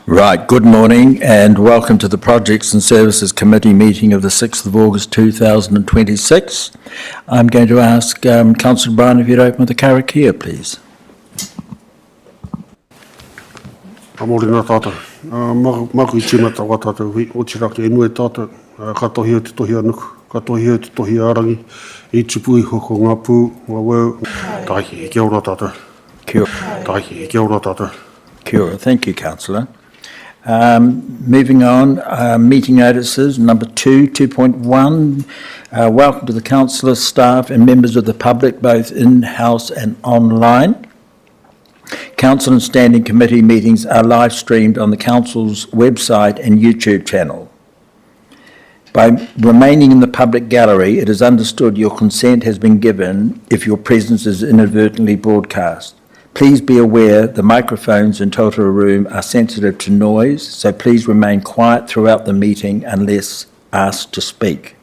Right, good morning and welcome to the Projects and Services Committee meeting of the 6th of August 2026. I'm going to ask Councillor Bryan if you'd open the karakia, please. Morena tata, maku I tina tawa tata, o tiraki enue tata, katohi o te tohi anuku, katohi o te tohi arangi, I tupu I hoko ngā pū, wawau, tahi, kia ora tata. Kia ora. Tahi, kia ora tata. Kia ora. Thank you, Councillor. Moving on, meeting notices, number 2.1. Welcome to the councillor, staff and members of the public, both in-house and online. Council and Standing Committee meetings are live streamed on the Council's website and YouTube channel. By remaining in the public gallery, it is understood your consent has been given if your presence is inadvertently broadcast. Please be aware the microphones in Totara Room are sensitive to noise, so please remain quiet throughout the meeting unless asked to speak.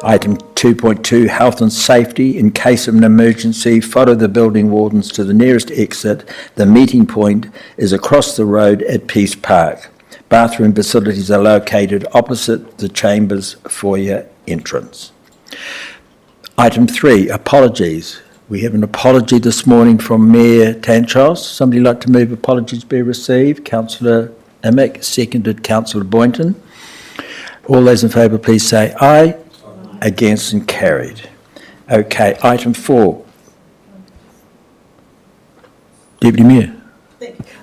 Item 2.2, health and safety. In case of an emergency, follow the building wardens to the nearest exit. The meeting point is across the road at Peace Park. Bathroom facilities are located opposite the Chambers foyer entrance. Item 3, apologies. We have an apology this morning from Mayor Tanchos. Somebody like to move apologies be received? Councillor Amick, seconded Councillor Boynton. All those in favour please say aye. Against and carried. Okay, item 4. Deputy Mayor.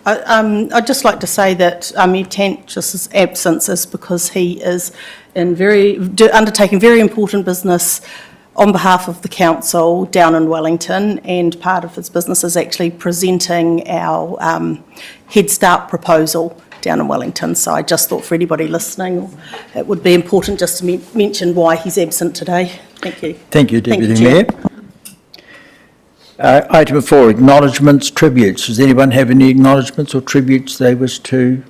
I'd just like to say that Mayor Tanchos' absence is because he is undertaking very important business on behalf of the council down in Wellington, and part of his business is actually presenting our Head Start proposal down in Wellington. So I just thought for anybody listening, it would be important just to mention why he's absent today. Thank you. Thank you, Deputy Mayor. Item 4, acknowledgements, tributes. Does anyone have any acknowledgements or tributes they wish to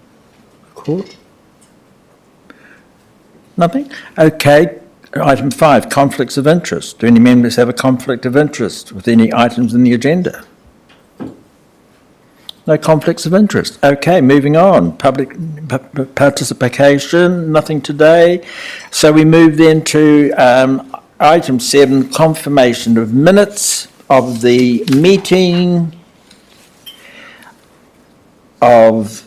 record? Nothing? Okay. Item 5, conflicts of interest. Do any members have a conflict of interest with any items in the agenda? No conflicts of interest. Okay, moving on. Public participation, nothing today. So we move then to item 7, confirmation of minutes of the meeting of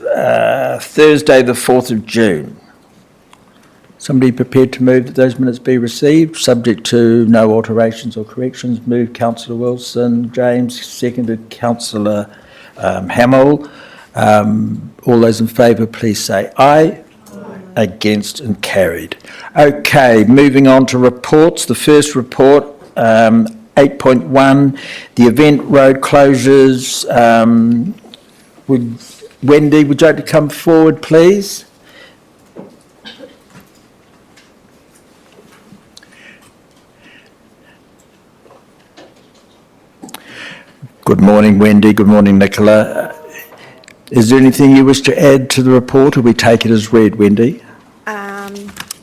Thursday the 4th of June. Somebody prepared to move that those minutes be received, subject to no alterations or corrections. Moved Councillor Wilson. James, seconded Councillor Hamill. All those in favour please say aye. Against and carried. Okay, moving on to reports. The first report, 8.1, the event road closures. Wendy, would you like to come forward please? Good morning, Wendy. Good morning, Nicola. Is there anything you wish to add to the report, or we take it as read, Wendy?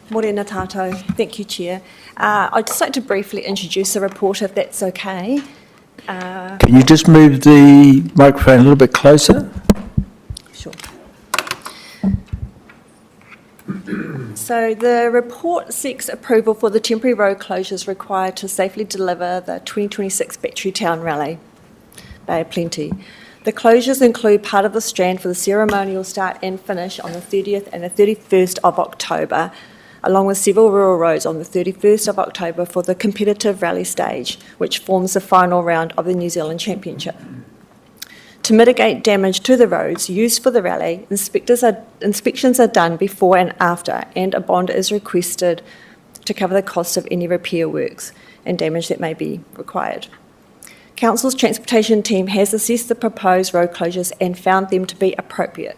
Morena tātou. Thank you, Chair. I'd just like to briefly introduce the report, if that's okay. Can you just move the microphone a little bit closer? Sure. So the report seeks approval for the temporary road closures required to safely deliver the 2026 Battery Town Rally. Bay of Plenty. The closures include part of the Strand for the ceremonial start and finish on the 30th and the 31st of October, along with several rural roads on the 31st of October for the competitive rally stage, which forms the final round of the New Zealand Championship. To mitigate damage to the roads used for the rally, inspections are done before and after, and a bond is requested to cover the cost of any repair works and damage that may be required. Council's transportation team has assessed the proposed road closures and found them to be appropriate.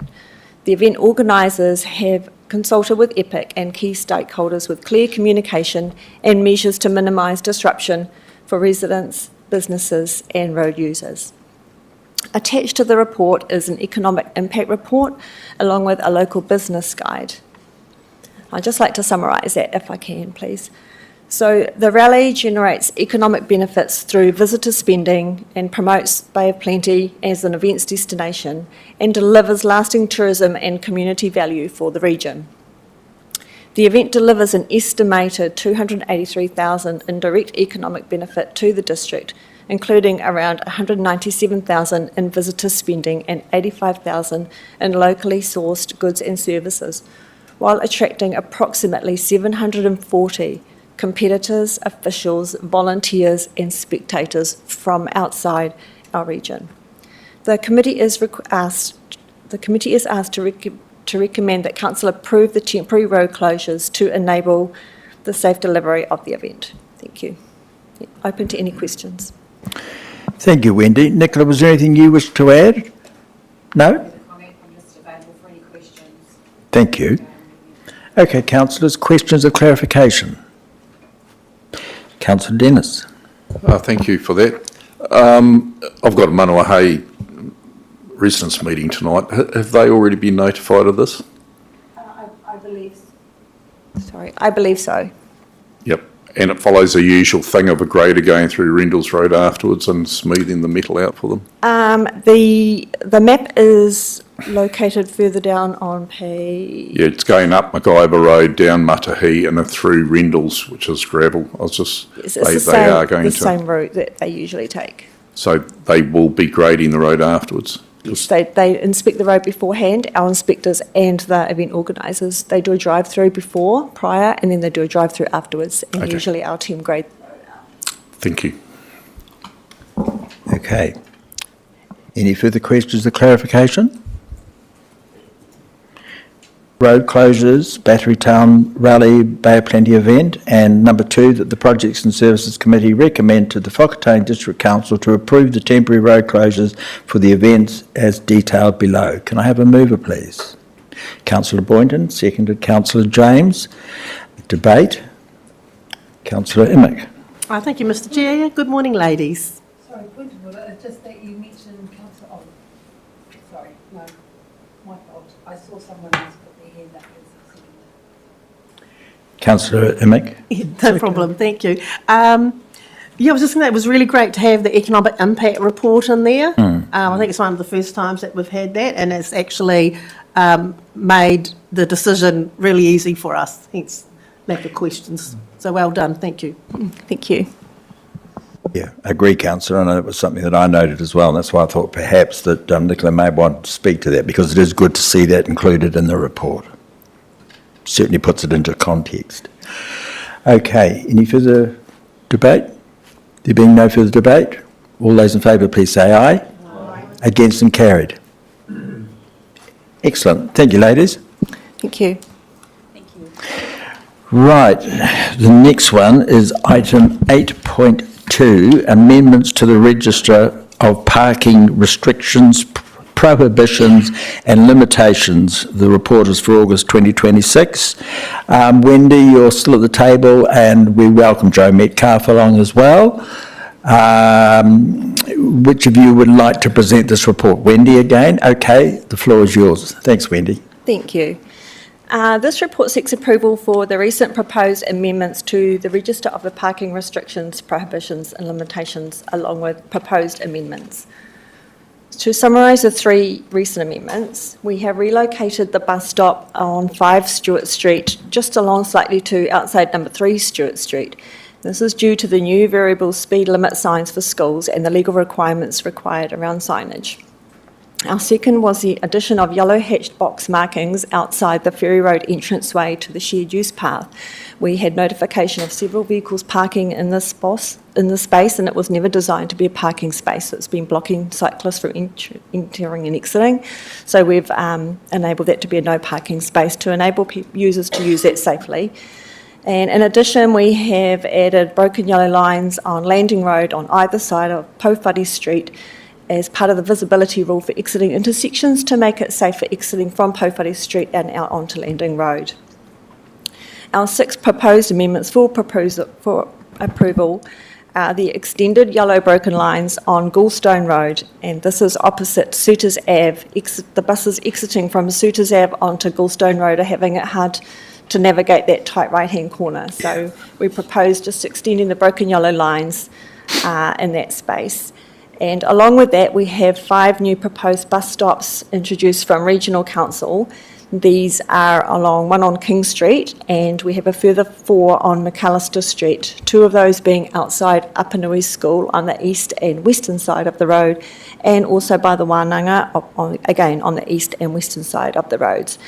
The event organisers have consulted with EPIC and key stakeholders with clear communication and measures to minimise disruption for residents, businesses and road users. Attached to the report is an economic impact report along with a local business guide. I'd just like to summarise that if I can, please. So the rally generates economic benefits through visitor spending and promotes Bay of Plenty as an events destination and delivers lasting tourism and community value for the region. The event delivers an estimated $283,000 in direct economic benefit to the district, including around $197,000 in visitor spending and $85,000 in locally sourced goods and services, while attracting approximately 740 competitors, officials, volunteers and spectators from outside our region. The committee is asked to recommend that Council approve the temporary road closures to enable the safe delivery of the event. Thank you. Open to any questions. Thank you, Wendy. Nicola, was there anything you wish to add? No? Comment. I'm just available for any questions. Thank you. Okay, councillors, questions of clarification? Councillor Dennis. Thank you for that. I've got a Manawahe residents meeting tonight. Have they already been notified of this? I believe so. Yep. And it follows the usual thing of a grader going through Rendell's Road afterwards and smoothing the metal out for them? The map is located further down on page... Yeah, it's going up MacGyver Road, down Matahi and then through Rendell's, which is gravel. I was just... It's they are going the to... same route that they usually take. So they will be grading the road afterwards? Yes, they inspect the road beforehand, our inspectors and the event organisers. They do a drive-through prior, and then they do a drive-through afterwards, and Okay. usually our team grade. Thank you. Okay. Any further questions or clarification? Road closures, Battery Town Rally, Bay of Plenty event, and number 2, that the Projects and Services Committee recommend to the Whakatane District Council to approve the temporary road closures for the events as detailed below. Can I have a mover, please? Councillor Boynton, seconded Councillor James. Debate. Councillor Immick. Thank you, Mr Chair. Good morning, ladies. Sorry, point of order, it's just that you mentioned councillor, oh, sorry, no, my fault. I saw someone else put their hand up as a second. Councillor Immick. No problem, thank you. Yeah, I was just thinking that it was really great to have the economic impact report in there. I think it's one of the first times that we've had that, and it's actually made the decision really easy for us, hence lack of questions. So well done, thank you. Thank you. Yeah, I agree, Councillor, and it was something that I noted as well, and that's why I thought perhaps that Nicola may want to speak to that, because it is good to see that included in the report. Certainly puts it into context. Okay, any further debate? There being no further debate, all those in favour please say aye. Aye. Against and carried. Excellent, thank you ladies. Thank you. Right, the next one is item 8.2, amendments to the Register of Parking Restrictions, Prohibitions and Limitations. The report is for August 2026. Wendy, you're still at the table, and we welcome Joe Metcalf along as well. Which of you would like to present this report? Wendy again? Okay, the floor is yours. Thanks, Wendy. Thank you. This report seeks approval for the recent proposed amendments to the Register of the Parking Restrictions, Prohibitions and Limitations, along with proposed amendments. To summarise the 3 recent amendments, we have relocated the bus stop on 5 Stewart Street just along slightly to outside number 3 Stewart Street. This is due to the new variable speed limit signs for schools and the legal requirements required around signage. Our second was the addition of yellow hatched box markings outside the Ferry Road entranceway to the shared use path. We had notification of several vehicles parking in this space, and it was never designed to be a parking space. So it's been blocking cyclists from entering and exiting. So we've enabled that to be a no parking space to enable users to use that safely. And in addition, we have added broken yellow lines on Landing Road on either side of Powhati Street as part of the visibility rule for exiting intersections to make it safe for exiting from Powhati Street and out onto Landing Road. Our 6 proposed amendments for approval are the extended yellow broken lines on Goulstone Road, and this is opposite Suitors Ave. The buses exiting from Suitors Ave onto Goulstone Road are having it hard to navigate that tight right-hand corner. So we propose just extending the broken yellow lines in that space. And along with that, we have 5 new proposed bus stops introduced from Regional Council. These are along one on King Street, and we have a further 4 on McAllister Street, 2 of those being outside Upanui School on the east and western side of the road, and also by the Wānanga, again on the east and western side of the roads.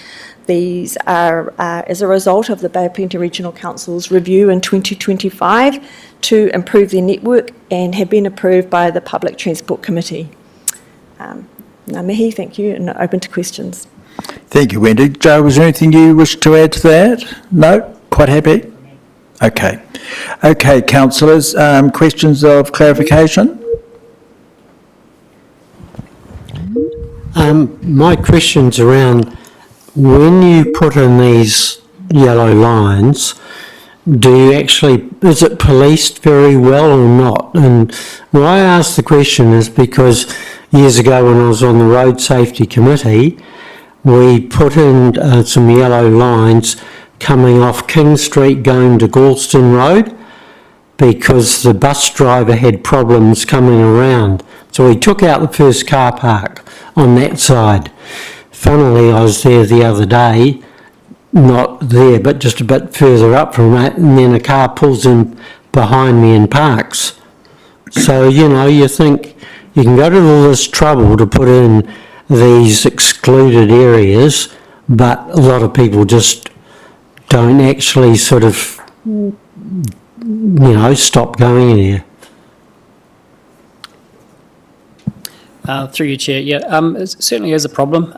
These are as a result of the Bay of Plenty Regional Council's review in 2025 to improve their network and have been approved by the Public Transport Committee. Ngā mihi, thank you, and open to questions. Thank you, Wendy. Joe, was there anything you wish to add to that? No? Quite happy? Okay. Okay, councillors, questions of clarification? My question's around when you put in these yellow lines, is it policed very well or not? And why I ask the question is because years ago when I was on the Road Safety Committee, we put in some yellow lines coming off King Street going to Galston Road because the bus driver had problems coming around. So we took out the first car park on that side. Funnily, I was there the other day, not there, but just a bit further up from that, and then a car pulls in behind me and parks. So, you think you can go to all this trouble to put in these excluded areas, but a lot of people just don't actually sort of, stop going there. Through your chair, it certainly is a problem.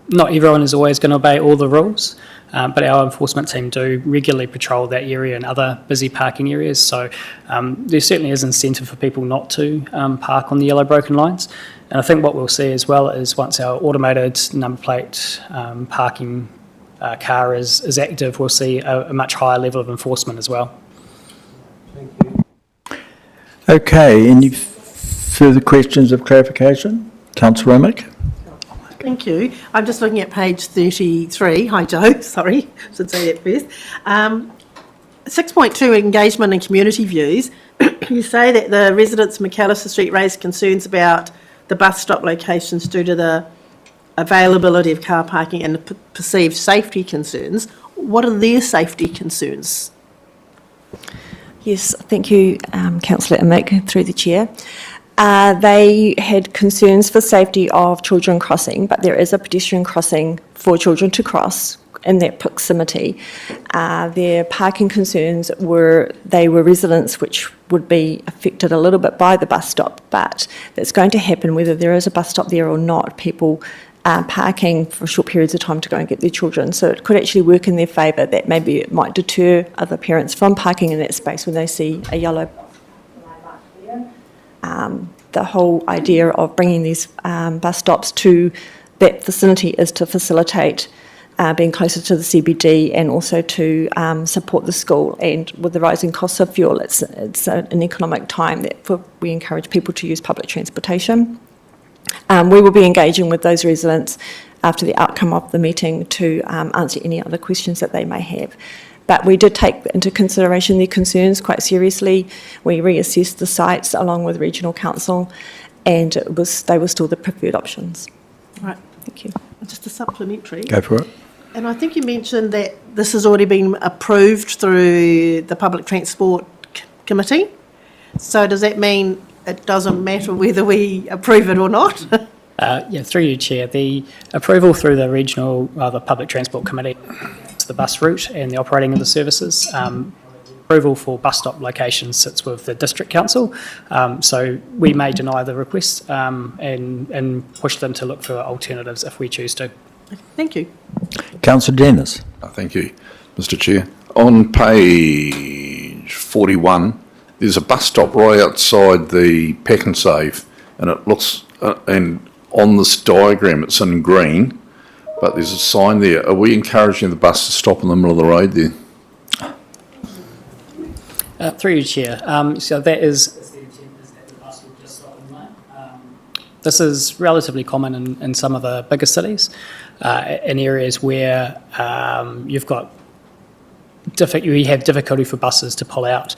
Not everyone is always going to obey all the rules, but our enforcement team do regularly patrol that area and other busy parking areas, so there certainly is incentive for people not to park on the yellow broken lines. And I think what we'll see as well is once our automated number plate parking car is active, we'll see a much higher level of enforcement as well. Thank you. Okay, any further questions of clarification? Councillor Remick? Thank you. I'm just looking at page 33. Hi, Joe. Sorry, should say that first. 6.2, engagement and community views. You say that the residents of McAllister Street raised concerns about the bus stop locations due to the availability of car parking and the perceived safety concerns. What are their safety concerns? Yes, thank you, Councillor Amick, through the chair. They had concerns for safety of children crossing, but there is a pedestrian crossing for children to cross in that proximity. Their parking concerns were residents which would be affected a little bit by the bus stop, but that's going to happen whether there is a bus stop there or not. People are parking for short periods of time to go and get their children, so it could actually work in their favour that maybe it might deter other parents from parking in that space when they see a yellow. The whole idea of bringing these bus stops to that vicinity is to facilitate being closer to the CBD and also to support the school. And with the rising costs of fuel, it's an economic time that we encourage people to use public transportation. We will be engaging with those residents after the outcome of the meeting to answer any other questions that they may have. But we did take into consideration their concerns quite seriously. We reassessed the sites along with Regional Council, and they were still the preferred options. Right. Thank you. Just a supplementary. Go for it. And I think you mentioned that this has already been approved through the Public Transport Committee. So does that mean it doesn't matter whether we approve it or not? Through you, Chair. The approval through the the Public Transport Committee, the bus route and the operating of the services. Approval for bus stop locations sits with the District Council, so we may deny the request and push them to look for alternatives if we choose to. Thank you. Councillor Dennis. Thank you, Mr Chair. On page 41, there's a bus stop right outside the Pack and Save, and it looks, and on this diagram it's in green, but there's a sign there. Are we encouraging the bus to stop in the middle of the road there? Through you, Chair. So that is the intent, is that the bus will just stop in lane. This is relatively common in some of the bigger cities, in areas where you've got we have difficulty for buses to pull out.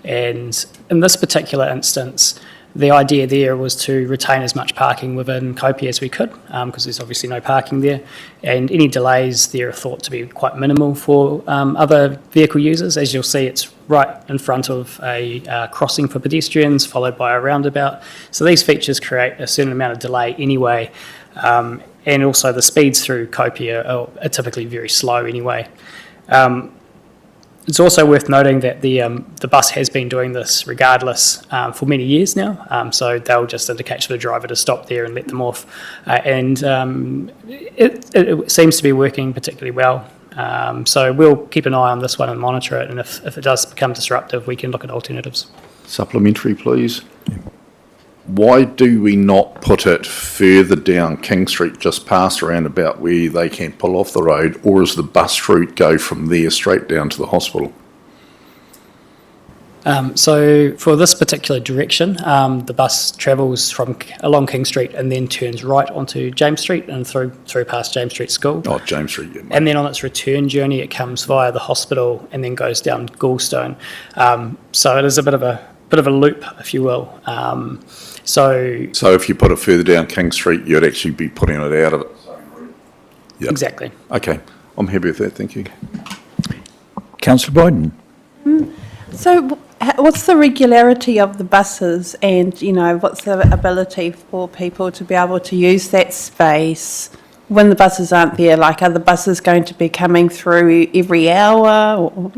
And in this particular instance, the idea there was to retain as much parking within Kopi as we could, because there's obviously no parking there, and any delays there are thought to be quite minimal for other vehicle users. As you'll see, it's right in front of a crossing for pedestrians, followed by a roundabout. So these features create a certain amount of delay anyway, and also the speeds through Kopi are typically very slow anyway. It's also worth noting that the bus has been doing this regardless for many years now, so they'll just indicate to the driver to stop there and let them off, and it seems to be working particularly well. So we'll keep an eye on this one and monitor it, and if it does become disruptive, we can look at alternatives. Supplementary, please. Why do we not put it further down King Street, just past a roundabout where they can pull off the road, or does the bus route go from there straight down to the hospital? So for this particular direction, the bus travels along King Street and then turns right onto James Street and through past James Street School. Oh, James Street, yeah. And then on its return journey, it comes via the hospital and then goes down Gallstone. So it is a bit of a loop, if you will. So if you put it further down King Street, you'd actually be putting it out of it. Yep. Exactly. Okay, I'm happy with that, thank you. Councillor Boyden. So what's the regularity of the buses and, what's the ability for people to be able to use that space when the buses aren't there? Like, are the buses going to be coming through every hour or,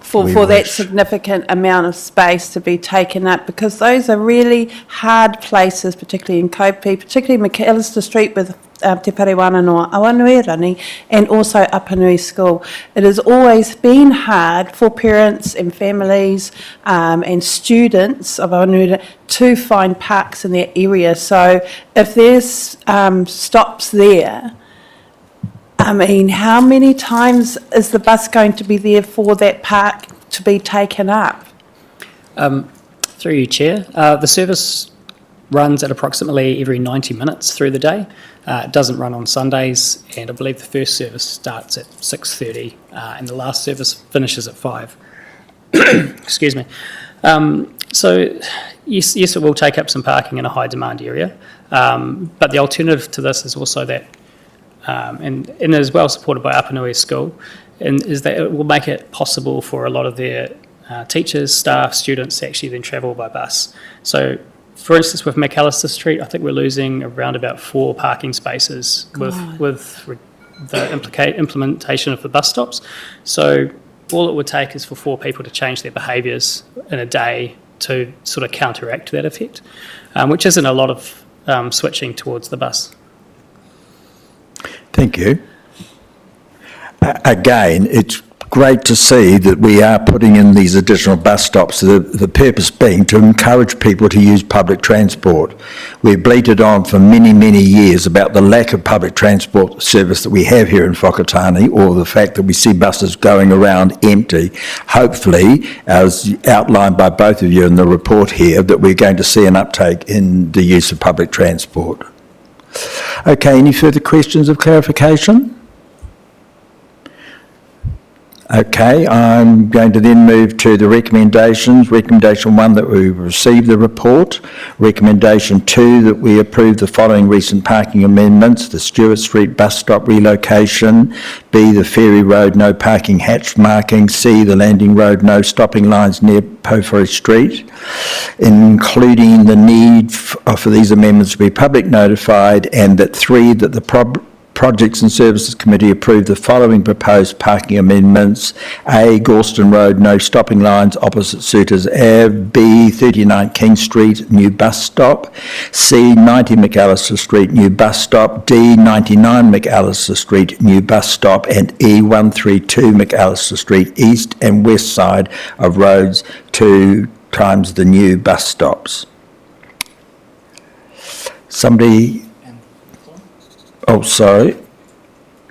for that significant amount of space to be taken up? Because those are really hard places, particularly in Kopi, particularly McAllister Street with Te Parewana no Awanuirani, and also Apanui School. It has always been hard for parents and families and students of Awanuirani to find parks in their area. So if there's stops there, how many times is the bus going to be there for that park to be taken up? Through you, Chair. The service runs at approximately every 90 minutes through the day. It doesn't run on Sundays, and I believe the first service starts at 6:30 and the last service finishes at 5. Excuse me. So yes, it will take up some parking in a high demand area, but the alternative to this is also that, and it is well supported by Apanui School, and is that it will make it possible for a lot of their teachers, staff, students to actually then travel by bus. So for instance, with McAllister Street, I think we're losing around about 4 parking spaces with the implementation of the bus stops. So all it would take is for 4 people to change their behaviours in a day to sort of counteract that effect, which isn't a lot of switching towards the bus. Thank you. Again, it's great to see that we are putting in these additional bus stops, the purpose being to encourage people to use public transport. We've bleated on for many, many years about the lack of public transport service that we have here in Whakatane, or the fact that we see buses going around empty. Hopefully, as outlined by both of you in the report here, that we're going to see an uptake in the use of public transport. Okay, any further questions of clarification? Okay, I'm going to then move to the recommendations. Recommendation 1, that we receive the report. Recommendation 2, that we approve the following recent parking amendments: the Stewart Street bus stop relocation, B, the Ferry Road no parking hatch marking, C, the Landing Road no stopping lines near Pofari Street, including the need for these amendments to be public notified, and that 3, that the Projects and Services Committee approve the following proposed parking amendments: A, Galston Road, no stopping lines opposite Suitors Ave; B, 39 King Street, new bus stop; C, 90 McAllister Street, new bus stop; D, 99 McAllister Street, new bus stop; and E, 132 McAllister Street, east and west side of roads, 2 times the new bus stops. Somebody... Oh, sorry.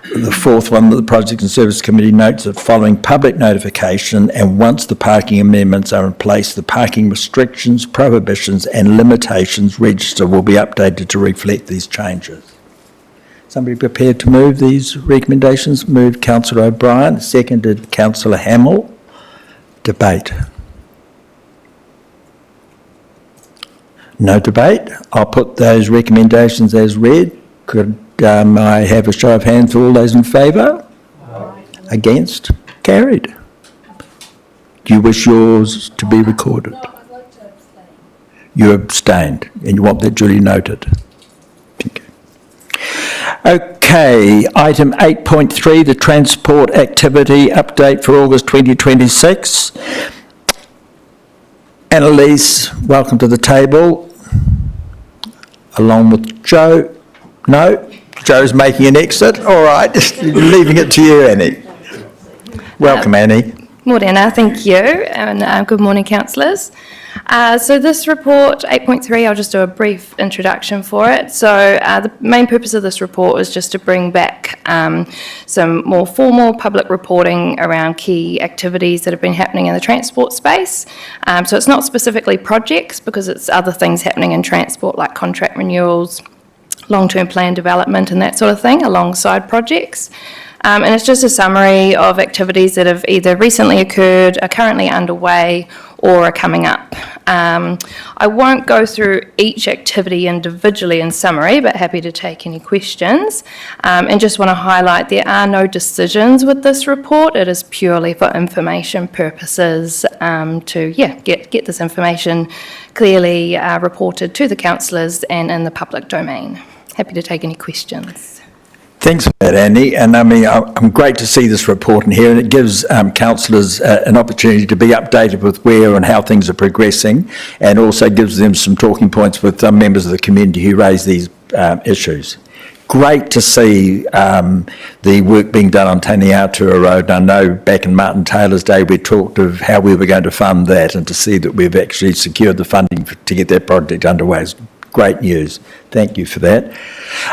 The 4th one, that the Projects and Services Committee notes that following public notification, and once the parking amendments are in place, the parking restrictions, prohibitions and limitations register will be updated to reflect these changes. Somebody prepared to move these recommendations? Moved councillor O'Brien, seconded councillor Hamill. Debate. No debate. I'll put those recommendations as read. Could I have a show of hands for all those in favour? Against? Carried. Do you wish yours to be recorded? No, I'd like to abstain. You abstained, and you want that duly noted. Thank you. Okay, item 8.3, the transport activity update for August 2026. Annalise, welcome to the table, along with Joe. No, Joe's making an exit. All right, leaving it to you, Annie. Welcome, Annie. Morena, thank you, and good morning, councillors. So this report, 8.3, I'll just do a brief introduction for it. So the main purpose of this report is just to bring back some more formal public reporting around key activities that have been happening in the transport space. So it's not specifically projects, because it's other things happening in transport, like contract renewals, long-term plan development and that sort of thing, alongside projects. And it's just a summary of activities that have either recently occurred, are currently underway, or are coming up. I won't go through each activity individually in summary, but happy to take any questions. And just want to highlight there are no decisions with this report. It is purely for information purposes to get this information clearly reported to the councillors and in the public domain. Happy to take any questions. Thanks for that, Andy. And I mean, I'm great to see this report in here, and it gives councillors an opportunity to be updated with where and how things are progressing, and also gives them some talking points with members of the community who raise these issues. Great to see the work being done on Taniatua Road. And I know back in Martin Taylor's day we talked of how we were going to fund that, and to see that we've actually secured the funding to get that project underway is great news. Thank you for that.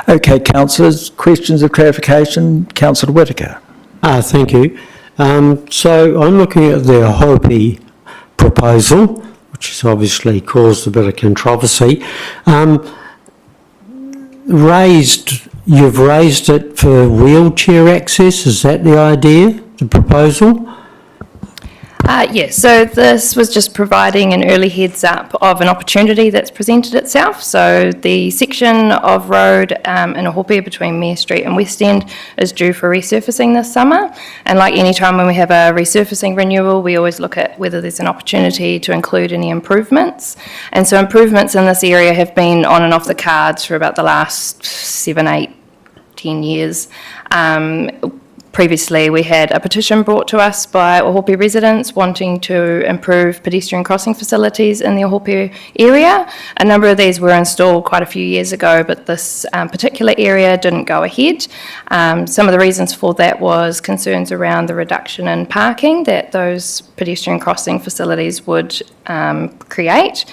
Okay, councillors, questions of clarification? Councillor Whittaker. Thank you. So I'm looking at the Hopi proposal, which has obviously caused a bit of controversy. You've raised it for wheelchair access, is that the idea, the proposal? Yes, so this was just providing an early heads up of an opportunity that's presented itself. So the section of road in Ohope between Mayor Street and West End is due for resurfacing this summer. And like any time when we have a resurfacing renewal, we always look at whether there's an opportunity to include any improvements. And so improvements in this area have been on and off the cards for about the last 7, 8, 10 years. Previously, we had a petition brought to us by Ohope residents wanting to improve pedestrian crossing facilities in the Ohope area. A number of these were installed quite a few years ago, but this particular area didn't go ahead. Some of the reasons for that was concerns around the reduction in parking that those pedestrian crossing facilities would create.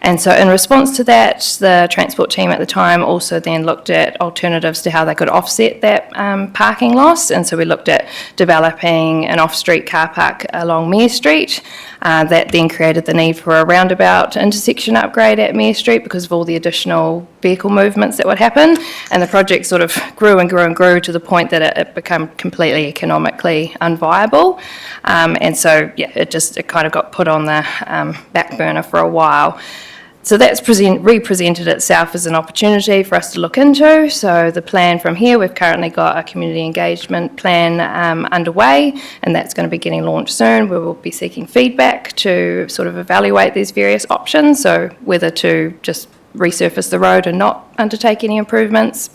And so in response to that, the transport team at the time also then looked at alternatives to how they could offset that parking loss. And so we looked at developing an off-street car park along Mayor Street. That then created the need for a roundabout intersection upgrade at Mayor Street because of all the additional vehicle movements that would happen. And the project sort of grew and grew and grew to the point that it became completely economically unviable. And so, yeah, it kind of got put on the back burner for a while. So that's represented itself as an opportunity for us to look into. So the plan from here, we've currently got a community engagement plan underway, and that's going to be getting launched soon. We will be seeking feedback to sort of evaluate these various options, so whether to just resurface the road and not undertake any improvements,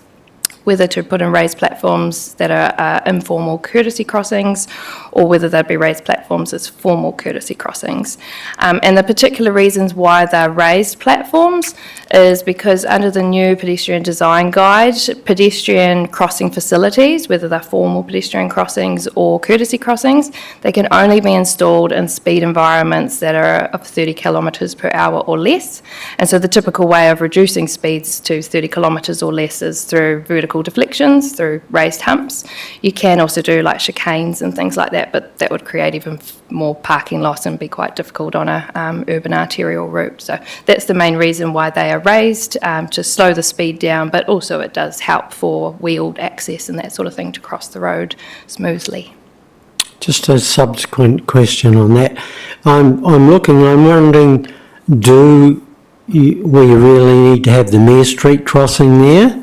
whether to put in raised platforms that are informal courtesy crossings, or whether they'd be raised platforms as formal courtesy crossings. And the particular reasons why they're raised platforms is because under the new pedestrian design guide, pedestrian crossing facilities, whether they're formal pedestrian crossings or courtesy crossings, they can only be installed in speed environments that are of 30 kilometres per hour or less. And so the typical way of reducing speeds to 30 kilometres or less is through vertical deflections, through raised humps. You can also do like chicanes and things like that, that, but that would create even more parking loss and be quite difficult on a urban arterial route. So that's the main reason why they are raised, to slow the speed down, but also it does help for wheeled access and that sort of thing to cross the road smoothly. Just a subsequent question on that. I'm wondering, we really need to have the Mayor Street crossing there?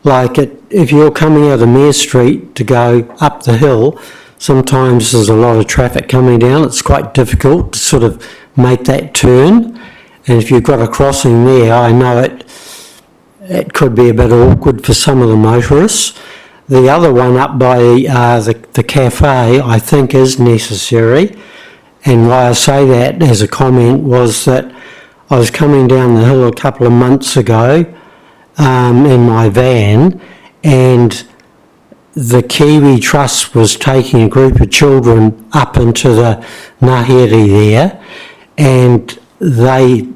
Like if you're coming out of Mayor Street to go up the hill, sometimes there's a lot of traffic coming down. It's quite difficult to sort of make that turn. And if you've got a crossing there, I know it could be a bit awkward for some of the motorists. The other one up by the cafe, I think, is necessary. And why I say that as a comment was that I was coming down the hill a couple of months ago in my van, and the Kiwi Trust was taking a group of children up into the Ngāhere there, and they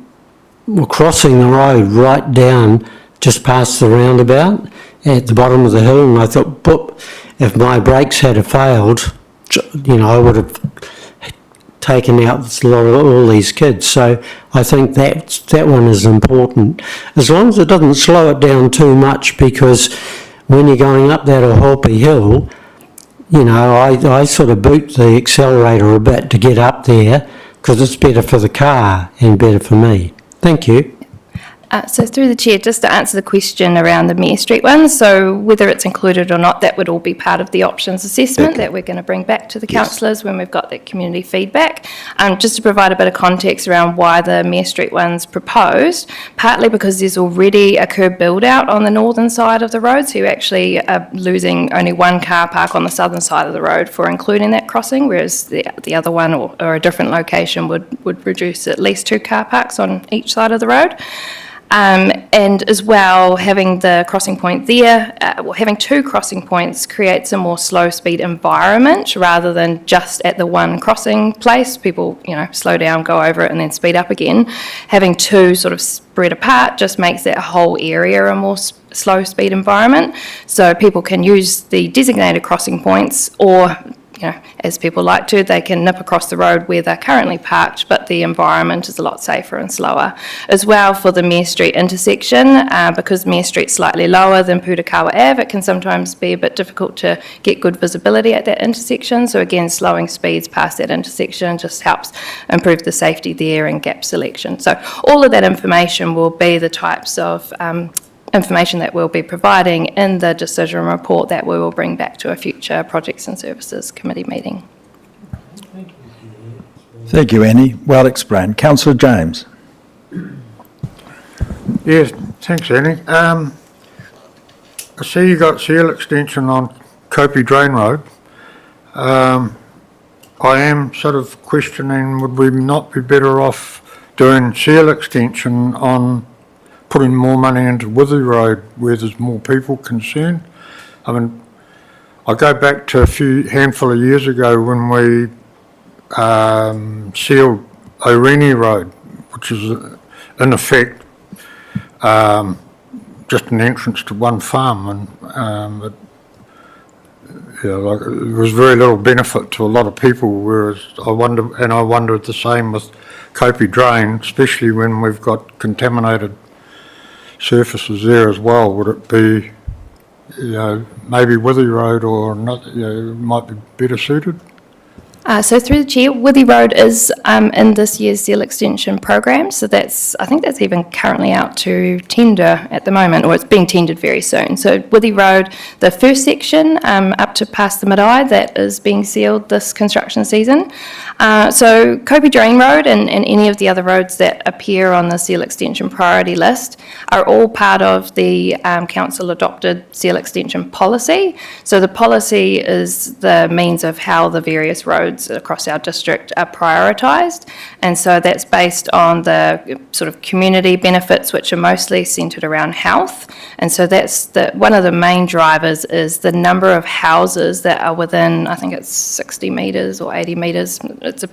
were crossing the road right down just past the roundabout at the bottom of the hill, and I thought, if my brakes had failed, I would have taken out all these kids. So I think that one is important, as long as it doesn't slow it down too much, because when you're going up that Ohope Hill, I sort of boot the accelerator a bit to get up there, because it's better for the car and better for me. Thank you. So through the chair, just to answer the question around the Mayor Street one, so whether it's included or not, that would all be part of the options assessment that we're going to bring back to the councillors when we've got that community feedback. Just to provide a bit of context around why the Mayor Street one's proposed, partly because there's already a curb build out on the northern side of the road, so you actually are losing only one car park on the southern side of the road for including that crossing, whereas the other one or a different location would reduce at least 2 car parks on each side of the road. And as well, having the crossing point there, having 2 crossing points creates a more slow speed environment rather than just at the one crossing place. People, slow down, go over it and then speed up again. Having 2 sort of spread apart just makes that whole area a more slow speed environment. So people can use the designated crossing points, or as people like to, they can nip across the road where they're currently parked, but the environment is a lot safer and slower. As well, for the Mayor Street intersection, because Mayor Street's slightly lower than Putakawa Ave, it can sometimes be a bit difficult to get good visibility at that intersection. So again, slowing speeds past that intersection just helps improve the safety there and gap selection. So all of that information will be the types of information that we'll be providing in the decision report that we will bring back to a future Projects and Services Committee meeting. Thank you, Annie. Well explained. Councillor James. Yes, thanks, Annie. I see you got seal extension on Kopi Drain Road. I am sort of questioning, would we not be better off doing seal extension on putting more money into Withy Road where there's more people concerned? I mean, I go back to a handful of years ago when we sealed Aureni Road, which is in effect just an entrance to one farm, and there was very little benefit to a lot of people, whereas I wondered the same with Kopi Drain, especially when we've got contaminated surfaces there as well. Would it be, maybe Withy Road or not, might be better suited? So through the chair, Withy Road is in this year's seal extension program, so I think that's even currently out to tender at the moment, or it's being tendered very soon. So Withy Road, the first section up to past the Marae, that is being sealed this construction season. So Kopi Drain Road and any of the other roads that appear on the seal extension priority list are all part of the council adopted seal extension policy. So the policy is the means of how the various roads across our district are prioritised, and so that's based on the sort of community benefits, which are mostly centred around health. And so that's one of the main drivers is the number of houses that are within, I think it's 60 metres or 80 metres. It's a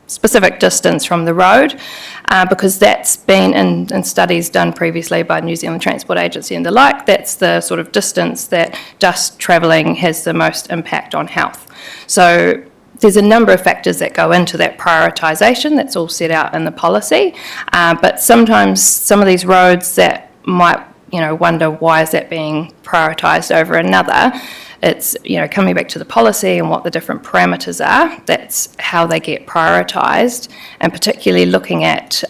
specific distance from the road, because that's been in studies done previously by New Zealand Transport Agency and the like, that's the sort of distance that dust travelling has the most impact on health. So there's a number of factors that go into that prioritisation. That's all set out in the policy. But sometimes some of these roads that might, wonder why is that being prioritised over another. It's, coming back to the policy and what the different parameters are, that's how they get prioritised, and particularly looking at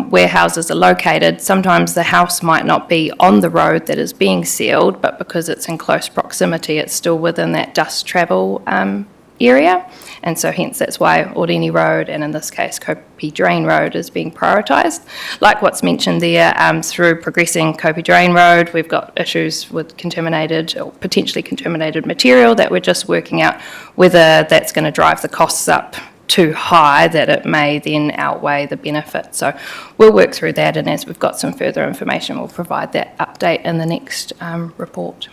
where houses are located. Sometimes the house might not be on the road that is being sealed, but because it's in close proximity, it's still within that dust travel area, and so hence that's why Oreni Road, and in this case Kopi Drain Road, is being prioritised. Like what's mentioned there, through progressing Kopi Drain Road, we've got issues with contaminated or potentially contaminated material that we're just working out whether that's going to drive the costs up too high that it may then outweigh the benefit. So we'll work through that, and as we've got some further information, we'll provide that update in the next report.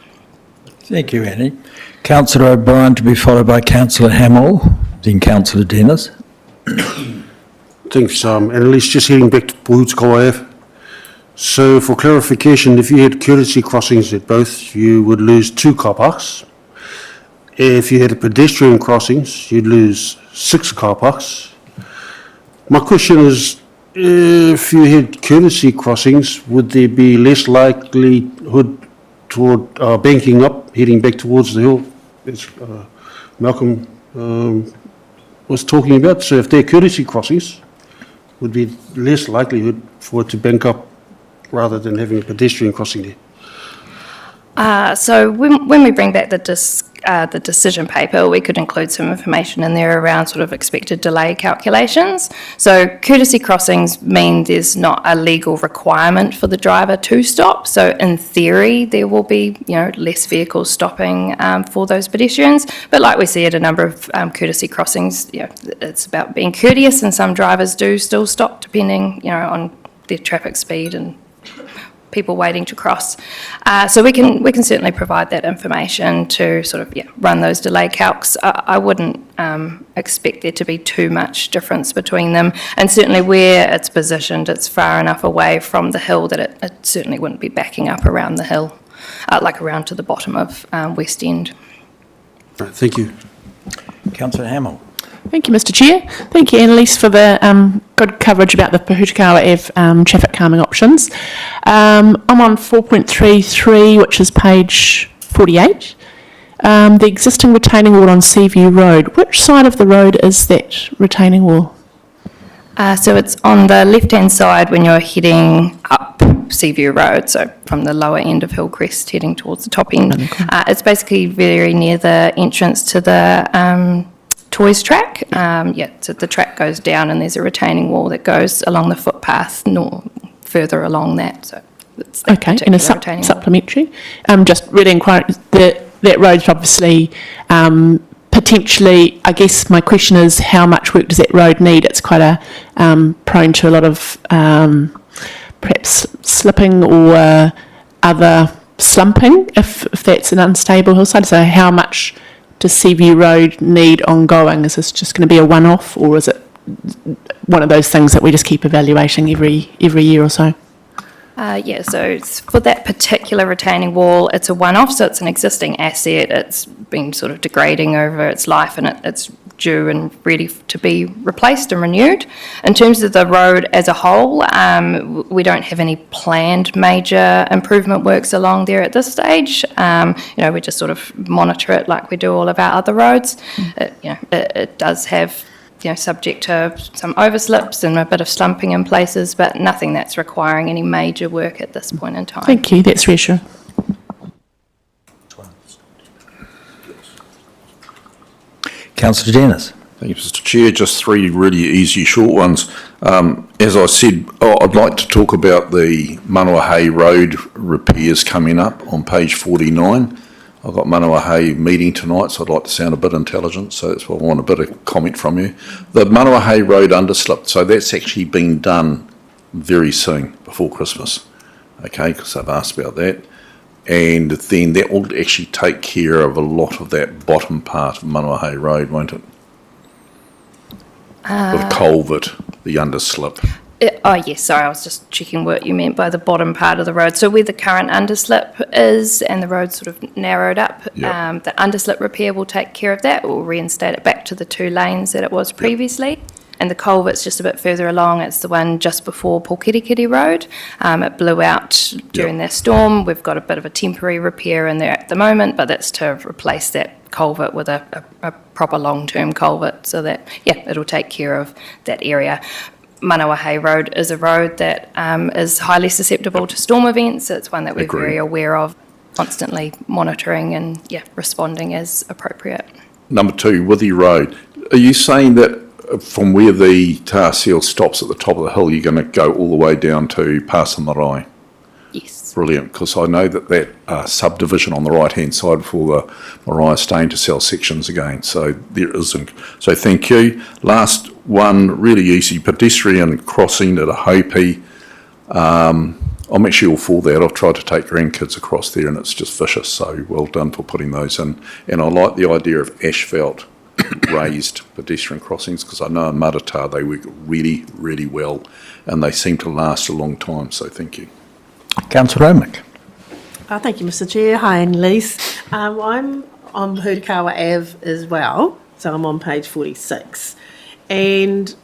Thank you, Annie. Councillor O'Brien to be followed by Councillor Hamill, then Councillor Dennis. Thanks, Annalise. Just heading back to Pohutsko Ave. So for clarification, if you had courtesy crossings at both, you would lose 2 car parks. If you had pedestrian crossings, you'd lose 6 car parks. My question is, if you had courtesy crossings, would there be less likelihood toward banking up, heading back towards the hill, as Malcolm was talking about? So if they're courtesy crossings, would be less likelihood for it to bank up rather than having a pedestrian crossing there. So when we bring back the decision paper, we could include some information in there around sort of expected delay calculations. So courtesy crossings mean there's not a legal requirement for the driver to stop. So in theory, there will be, less vehicles stopping for those pedestrians. But like we see at a number of courtesy crossings, it's about being courteous, and some drivers do still stop depending, on their traffic speed and people waiting to cross. So we can certainly provide that information to sort of run those delay calcs. I wouldn't expect there to be too much difference between them, and certainly where it's positioned, it's far enough away from the hill that it certainly wouldn't be backing up around the hill, like around to the bottom of West End. Right, thank you. Councillor Hamill. Thank you, Mr Chair. Thank you, Annalise, for the good coverage about the Pohutsko Ave traffic calming options. I'm on 4.33, which is page 48. The existing retaining wall on Seaview Road. Which side of the road is that retaining wall? So it's on the left-hand side when you're heading up Seaview Road, so from the lower end of Hillcrest heading towards the top end. It's basically very near the entrance to the toys track. So the track goes down and there's a retaining wall that goes along the footpath further along that. So it's that Okay, and a retaining wall. supplementary. Just really inquiring, that road's obviously potentially, I guess my question is, how much work does that road need? It's quite prone to a lot of perhaps slipping or other slumping if that's an unstable hillside. So how much does Seaview Road need ongoing? Is this just going to be a one-off, or is it one of those things that we just keep evaluating every year or so? So it's for that particular retaining wall, it's a one-off, so it's an existing asset. It's been sort of degrading over its life, and it's due and ready to be replaced and renewed. In terms of the road as a whole, we don't have any planned major improvement works along there at this stage. We just sort of monitor it like we do all of our other roads. It does have, subject to some overslips and a bit of slumping in places, but nothing that's requiring any major work at this point in time. Thank you, that's reassuring. Councillor Dennis. Thank you, Mr Chair. Just 3 really easy short ones. As I said, I'd like to talk about the Manuahei Road repairs coming up on page 49. I've got Manuahei meeting tonight, so I'd like to sound a bit intelligent, so that's why I want a bit of comment from you. The Manuahei Road underslip, so that's actually being done very soon, before Christmas, okay, because I've asked about that. And then that will actually take care of a lot of that bottom part of Manuahei Road, won't it? The culvert, the underslip. Oh, yes, sorry, I was just checking what you meant by the bottom part of the road. So where the current underslip is and the road sort of narrowed up, Yep. the underslip repair will take care of that. We'll reinstate it back to the 2 lanes that it was previously. And the culvert's just a bit further along. It's the one just before Pōkirikiri Road. It blew out during that storm. We've got a bit of a temporary repair in there at the moment, but that's to replace that culvert with a proper long-term culvert so that, it'll take care of that area. Manawahei Road is a road that is highly susceptible to storm events. It's one that we're Agreed. very aware of, constantly monitoring and, responding as appropriate. Number 2, Withy Road. Are you saying that from where the tar seal stops at the top of the hill, you're going to go all the way down to Pasa Marae? Yes. Brilliant, because I know that subdivision on the right-hand side for the Mariah staying to sell sections again, so there isn't. So thank you. Last one, really easy, pedestrian crossing at a Hopi. I'm actually all for that. I've tried to take grandkids across there and it's just vicious, so well done for putting those in. And I like the idea of asphalt raised pedestrian crossings, because I know in Maratā they work really, really well and they seem to last a long time, so thank you. Councillor Omick. Thank you, Mr Chair. Hi, Annalise. I'm on Hurikawa Ave as well, so I'm on page 46. And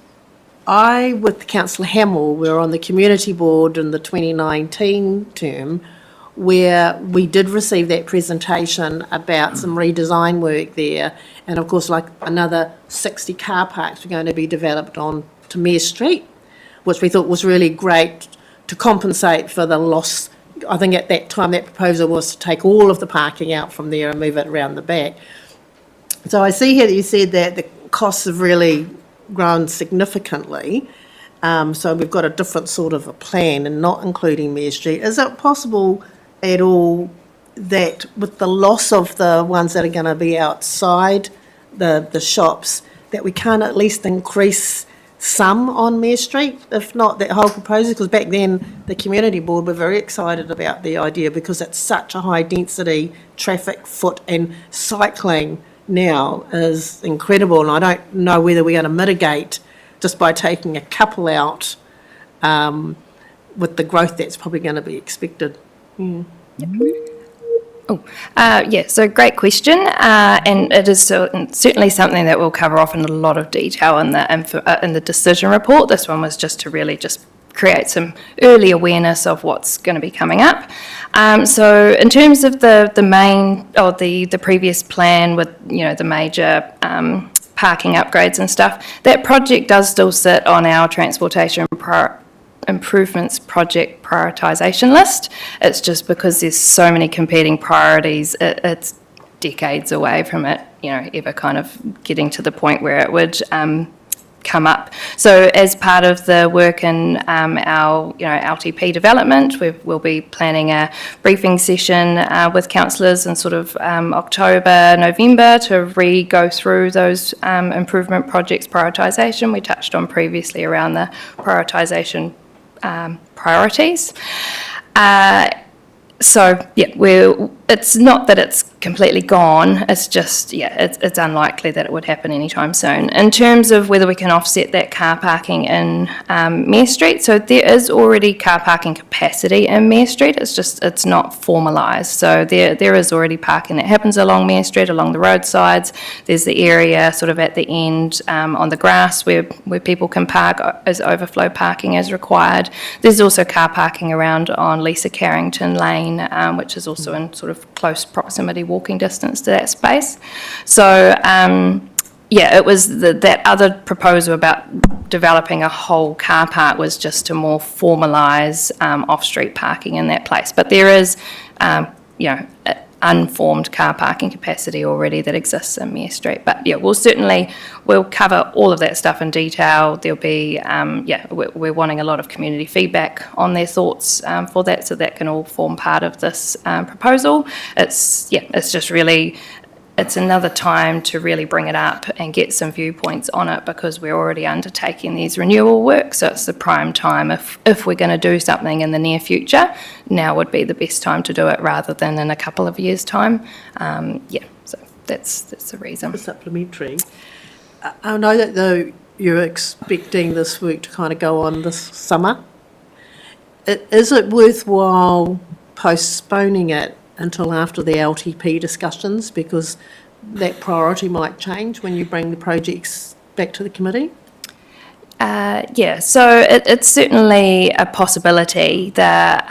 I, with Councillor Hamill, we were on the community board in the 2019 term, where we did receive that presentation about some redesign work there. And of course, like another 60 car parks were going to be developed on to Mare Street, which we thought was really great to compensate for the loss. I think at that time that proposal was to take all of the parking out from there and move it around the back. So I see here that you said that the costs have really grown significantly. So we've got a different sort of a plan and not including Mare Street. Is it possible at all that with the loss of the ones that are going to be outside the shops, that we can't at least increase some on Mare Street, if not that whole proposal? Because back then the community board were very excited about the idea because it's such a high density traffic, foot and cycling now is incredible, and I don't know whether we're going to mitigate just by taking a couple out with the growth that's probably going to be expected. So great question, and it is certainly something that we'll cover off in a lot of detail in the decision report. This one was just to really just create some early awareness of what's going to be coming up. So in terms of the main, or the previous plan with, the major parking upgrades and stuff, that project does still sit on our transportation improvements project prioritisation list. It's just because there's so many competing priorities, it's decades away from it, ever kind of getting to the point where it would come up. So as part of the work in our LTP development, we'll be planning a briefing session with councillors in sort of October, November to go through those improvement projects prioritisation we touched on previously around the prioritisation priorities. It's not that it's completely gone, it's just, it's unlikely that it would happen anytime soon. In terms of whether we can offset that car parking in Mare Street, so there is already car parking capacity in Mare Street, it's not formalised. So there is already parking that happens along Mare Street, along the roadsides. There's the area sort of at the end on the grass where people can park as overflow parking as required. There's also car parking around on Lisa Carrington Lane, which is also in sort of close proximity walking distance to that space. So it was that other proposal about developing a whole car park was just to more formalise off-street parking in that place. But there is unformed car parking capacity already that exists in Mare Street. But we'll cover all of that stuff in detail. There'll be, we're wanting a lot of community feedback on their thoughts for that, so that can all form part of this proposal. It's just really, it's another time to really bring it up and get some viewpoints on it, because we're already undertaking these renewal work. So it's the prime time, if we're going to do something in the near future, now would be the best time to do it rather than in a couple of years' time. So that's the reason. Supplementary. I know that you're expecting this work to kind of go on this summer. Is it worthwhile postponing it until after the LTP discussions, because that priority might change when you bring the projects back to the committee? Yeah, so it's certainly a possibility that,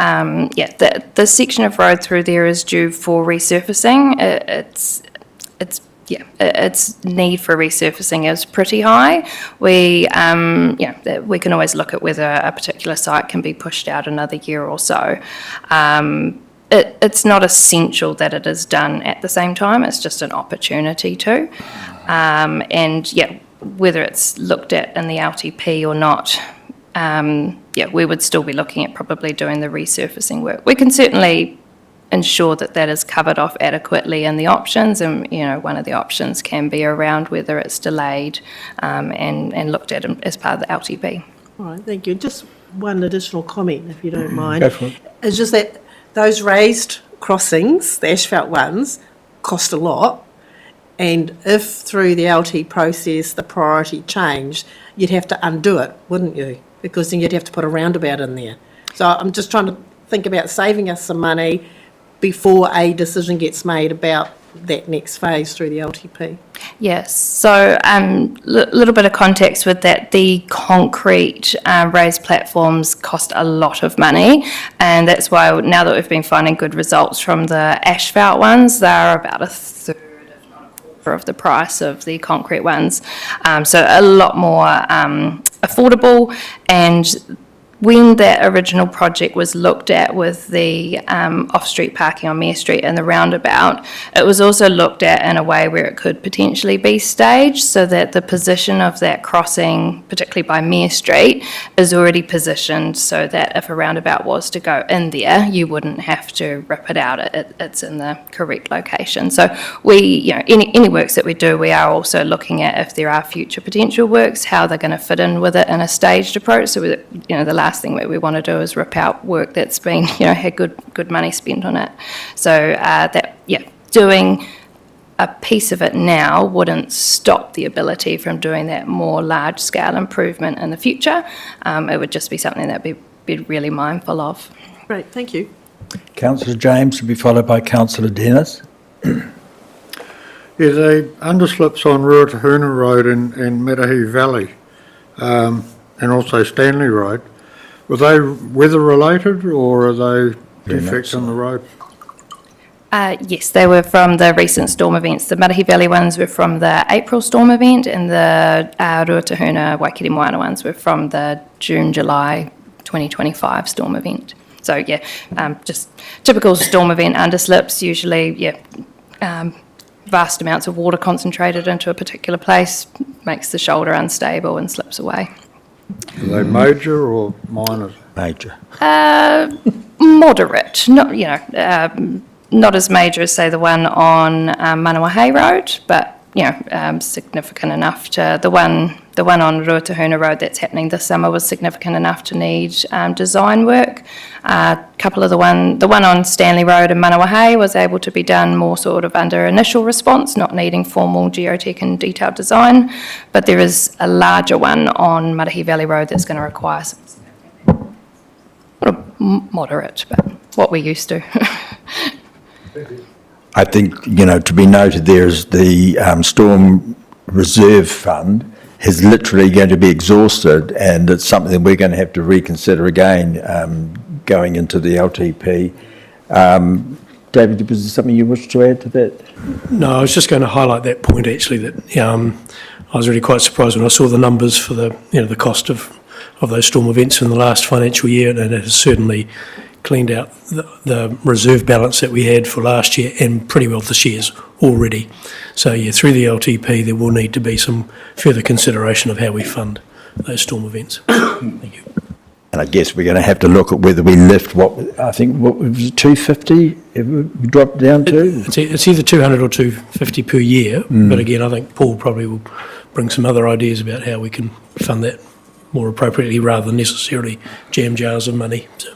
the section of road through there is due for resurfacing. Its need for resurfacing is pretty high. We can always look at whether a particular site can be pushed out another year or so. It's not essential that it is done at the same time, it's just an opportunity to. Whether it's looked at in the LTP or not, we would still be looking at probably doing the resurfacing work. We can certainly ensure that that is covered off adequately in the options, and one of the options can be around whether it's delayed and looked at as part of the LTP. All right, thank you. Just one additional comment, if you don't mind. Go for it. It's just that those raised crossings, the asphalt ones, cost a lot. And if through the LT process the priority changed, you'd have to undo it, wouldn't you? Because then you'd have to put a roundabout in there. So I'm just trying to think about saving us some money before a decision gets made about that next phase through the LTP. Yes, so little bit of context with that. The concrete raised platforms cost a lot of money, and that's why now that we've been finding good results from the asphalt ones, they're about a third of the price of the concrete ones, so a lot more affordable. And when that original project was looked at with the off-street parking on Mere Street and the roundabout, it was also looked at in a way where it could potentially be staged, so that the position of that crossing, particularly by Mere Street, is already positioned so that if a roundabout was to go in there, you wouldn't have to rip it out. It's in the correct location. So we, any works that we do, we are also looking at if there are future potential works, how they're going to fit in with it in a staged approach. So the last thing that we want to do is rip out work that's been, had good money spent on it. So doing a piece of it now wouldn't stop the ability from doing that more large-scale improvement in the future. It would just be something that we'd be really mindful of. Great, thank you. Councillor James, to be followed by Councillor Dennis. Yeah, the underslips on Ruatahuna Road and Metahi Valley, and also Stanley Road, were they weather related, or are they defects on the road? Yes, they were from the recent storm events. The Marahi Valley ones were from the April storm event, and the Ruatahuna Waikiri Moana ones were from the June-July 2025 storm event. So just typical storm event underslips, usually vast amounts of water concentrated into a particular place, makes the shoulder unstable and slips away. Are they major or minor? Major. Moderate, not as major as, say, the one on Manawahei Road, but significant enough to the one on Ruatahuna Road that's happening this summer was significant enough to need design work. Couple of the one on Stanley Road and Manawahei was able to be done more sort of under initial response, not needing formal geotech and detailed design. But there is a larger one on Marahi Valley Road that's going to require some moderate, but what we're used to. I think, to be noted there is the Storm Reserve Fund is literally going to be exhausted, and it's something that we're going to have to reconsider again going into the LTP. David, was there something you wish to add to that? No, I was just going to highlight that point actually, that I was really quite surprised when I saw the numbers for the the cost of those storm events in the last financial year, and it has certainly cleaned out the reserve balance that we had for last year and pretty well this year's already. So through the LTP there will need to be some further consideration of how we fund those storm events. Thank you. And I guess we're going to have to look at whether we lift what was it, 250 we dropped down to? It's either 200 or 250 per year, but again I think Paul probably will bring some other ideas about how we can fund that more appropriately rather than necessarily jam jars of money. So,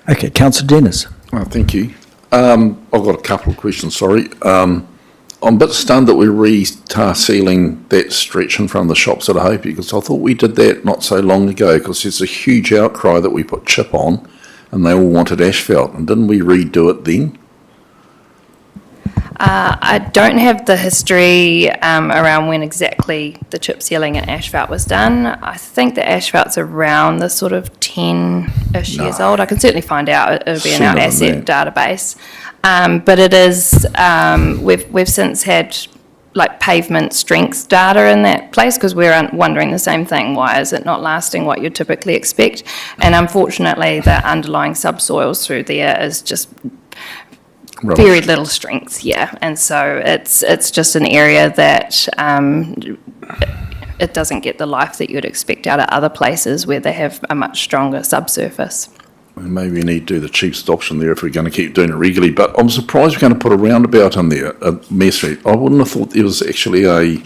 Okay, Councillor Dennis. Thank you. I've got a couple of questions, sorry. I'm a bit stunned that we're re-tar sealing that stretch in front of the shops at Hope, because I thought we did that not so long ago, because there's a huge outcry that we put chip on and they all wanted asphalt, and didn't we redo it then? I don't have the history around when exactly the chip sealing and asphalt was done. I think the asphalt's around the sort of 10-ish years old. I can certainly find out. It'll be in our asset database. But it is, we've since had like pavement strength data in that place, because we're wondering the same thing. Why is it not lasting what you'd typically expect? And unfortunately, the underlying subsoils through there is just very little strength, and so it's just an area that it doesn't get the life that you'd expect out of other places where they have a much stronger subsurface. And maybe we need to do the cheapest option there if we're going to keep doing it regularly. But I'm surprised we're going to put a roundabout in there at Mare Street. I wouldn't have thought there was actually a.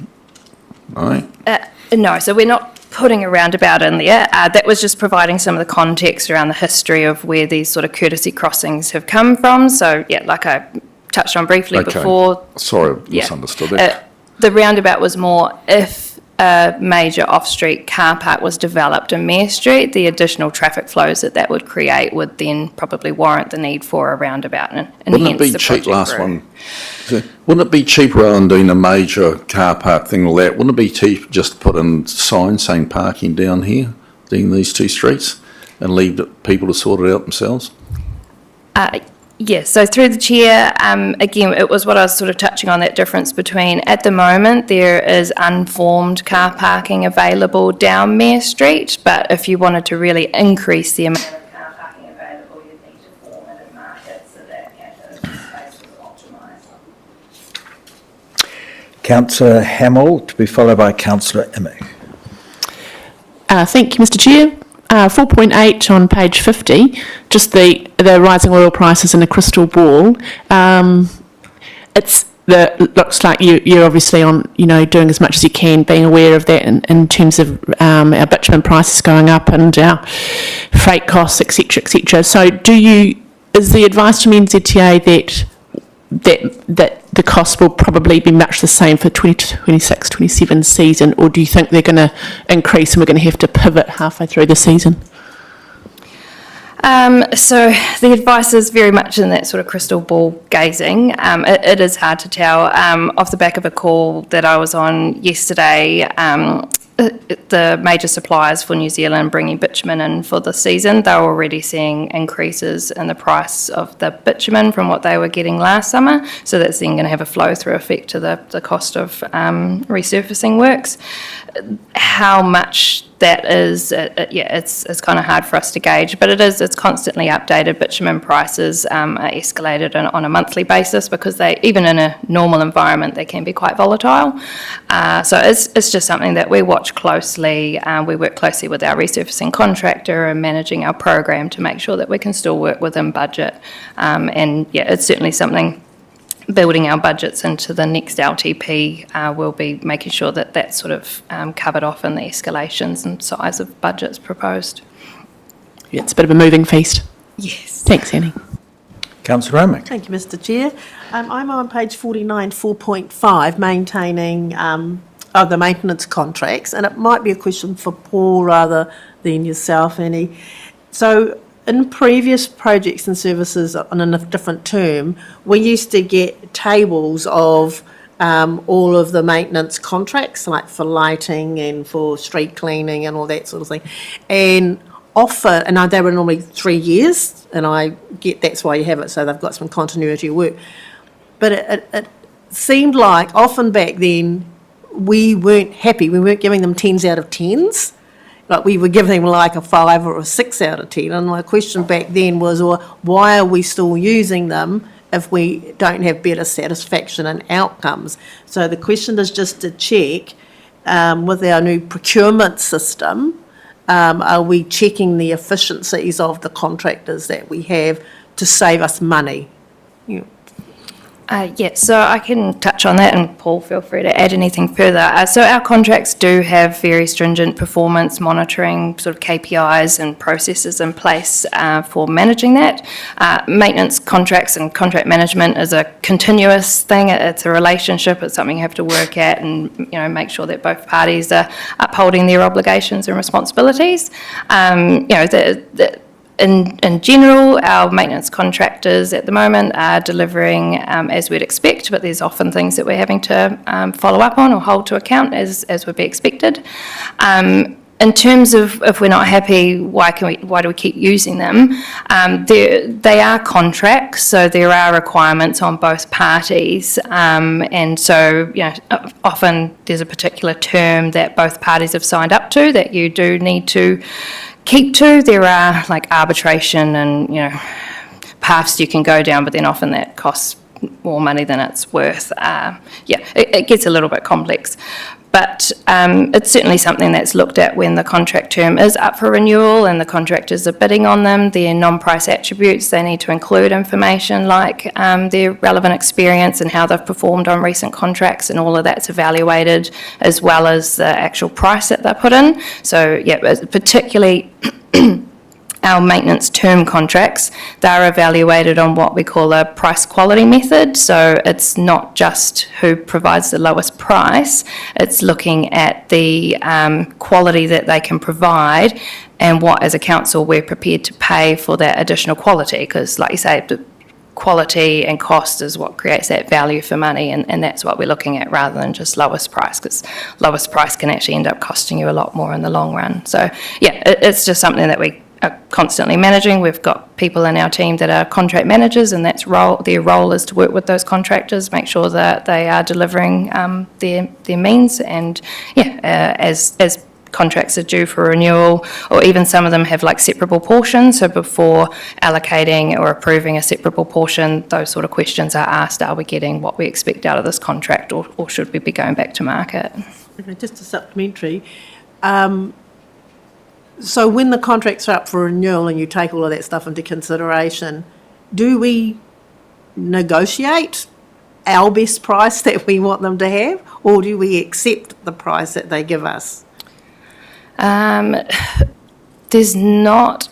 No, so we're not putting a roundabout in there. That was just providing some of the context around the history of where these sort of courtesy crossings have come from. So, like I touched on briefly before. Sorry, I misunderstood that. The roundabout was more if a major off-street car park was developed in Mare Street, the additional traffic flows that would create would then probably warrant the need for a roundabout. And Wouldn't hence it be the cheap, project last grew. one? Wouldn't it be cheaper rather than doing a major car park thing or that? Wouldn't it be cheap just to put in signs saying parking down here, doing these two streets, and leave people to sort it out themselves? Yes, so through the chair, again, it was what I was sort of touching on, that difference between, at the moment, there is unformed car parking available down Mare Street, but if you wanted to really increase the amount of car parking available, you'd need to form it and mark it so that space was optimised. Councillor Hamill, to be followed by Councillor Emmett. Thank you, Mr Chair. 4.8 on page 50, just the rising oil prices in a crystal ball. Looks like you're obviously on, doing as much as you can, being aware of that in terms of our bitumen prices going up and our freight costs, etc., etc. So, is the advice from NZTA that the cost will probably be much the same for 2026-27 season, or do you think they're going to increase and we're going to have to pivot halfway through the season? So the advice is very much in that sort of crystal ball gazing. It is hard to tell. Off the back of a call that I was on yesterday, the major suppliers for New Zealand bringing bitumen in for the season, they're already seeing increases in the price of the bitumen from what they were getting last summer. So that's then going to have a flow-through effect to the cost of resurfacing works. How much that is, it's kind of hard for us to gauge, but it's constantly updated. Bitumen prices are escalated on a monthly basis because they, even in a normal environment, they can be quite volatile. So it's just something that we watch closely. We work closely with our resurfacing contractor and managing our program to make sure that we can still work within budget. It's certainly something. Building our budgets into the next LTP, we'll be making sure that that's sort of covered off in the escalations and size of budgets proposed. Yeah, it's a bit of a moving feast. Yes. Thanks, Annie. Councillor Amick. Thank you, Mr Chair. I'm on page 49, 4.5, maintaining the maintenance contracts, and it might be a question for Paul rather than yourself, Annie. So, in previous projects and services on a different term, we used to get tables of all of the maintenance contracts, like for lighting and for street cleaning and all that sort of thing. And often, and they were normally 3 years, and I get that's why you have it, so they've got some continuity of work. But it seemed like often back then we weren't happy. We weren't giving them 10s out of 10s. Like we were giving them like a 5 or a 6 out of 10. And my question back then was, why are we still using them if we don't have better satisfaction and outcomes? So the question is just to check with our new procurement system, are we checking the efficiencies of the contractors that we have to save us money? Yeah, so I can touch on that, and Paul, feel free to add anything further. So our contracts do have very stringent performance monitoring sort of KPIs and processes in place for managing that. Maintenance contracts and contract management is a continuous thing. It's a relationship. It's something you have to work at and, make sure that both parties are upholding their obligations and responsibilities. In general, our maintenance contractors at the moment are delivering as we'd expect, but there's often things that we're having to follow up on or hold to account as would be expected. In terms of if we're not happy, why do we keep using them? They are contracts, so there are requirements on both parties, and so often there's a particular term that both parties have signed up to that you do need to keep to. There are like arbitration and paths you can go down, but then often that costs more money than it's worth. It gets a little bit complex. But it's certainly something that's looked at when the contract term is up for renewal and the contractors are bidding on them. Their non-price attributes, they need to include information like their relevant experience and how they've performed on recent contracts, and all of that's evaluated, as well as the actual price that they're put in. So, particularly our maintenance term contracts, they're evaluated on what we call a price quality method. So it's not just who provides the lowest price, it's looking at the quality that they can provide and what, as a council, we're prepared to pay for that additional quality. Because, like you say, the quality and cost is what creates that value for money, and that's what we're looking at rather than just lowest price, because lowest price can actually end up costing you a lot more in the long run. So, it's just something that we are constantly managing. We've got people in our team that are contract managers, and their role is to work with those contractors, make sure that they are delivering their means, and as contracts are due for renewal, or even some of them have like separable portions, so before allocating or approving a separable portion, those sort of questions are asked: are we getting what we expect out of this contract, or should we be going back to market? Okay, just a supplementary. So when the contracts are up for renewal and you take all of that stuff into consideration, do we negotiate our best price that we want them to have, or do we accept the price that they give us? There's not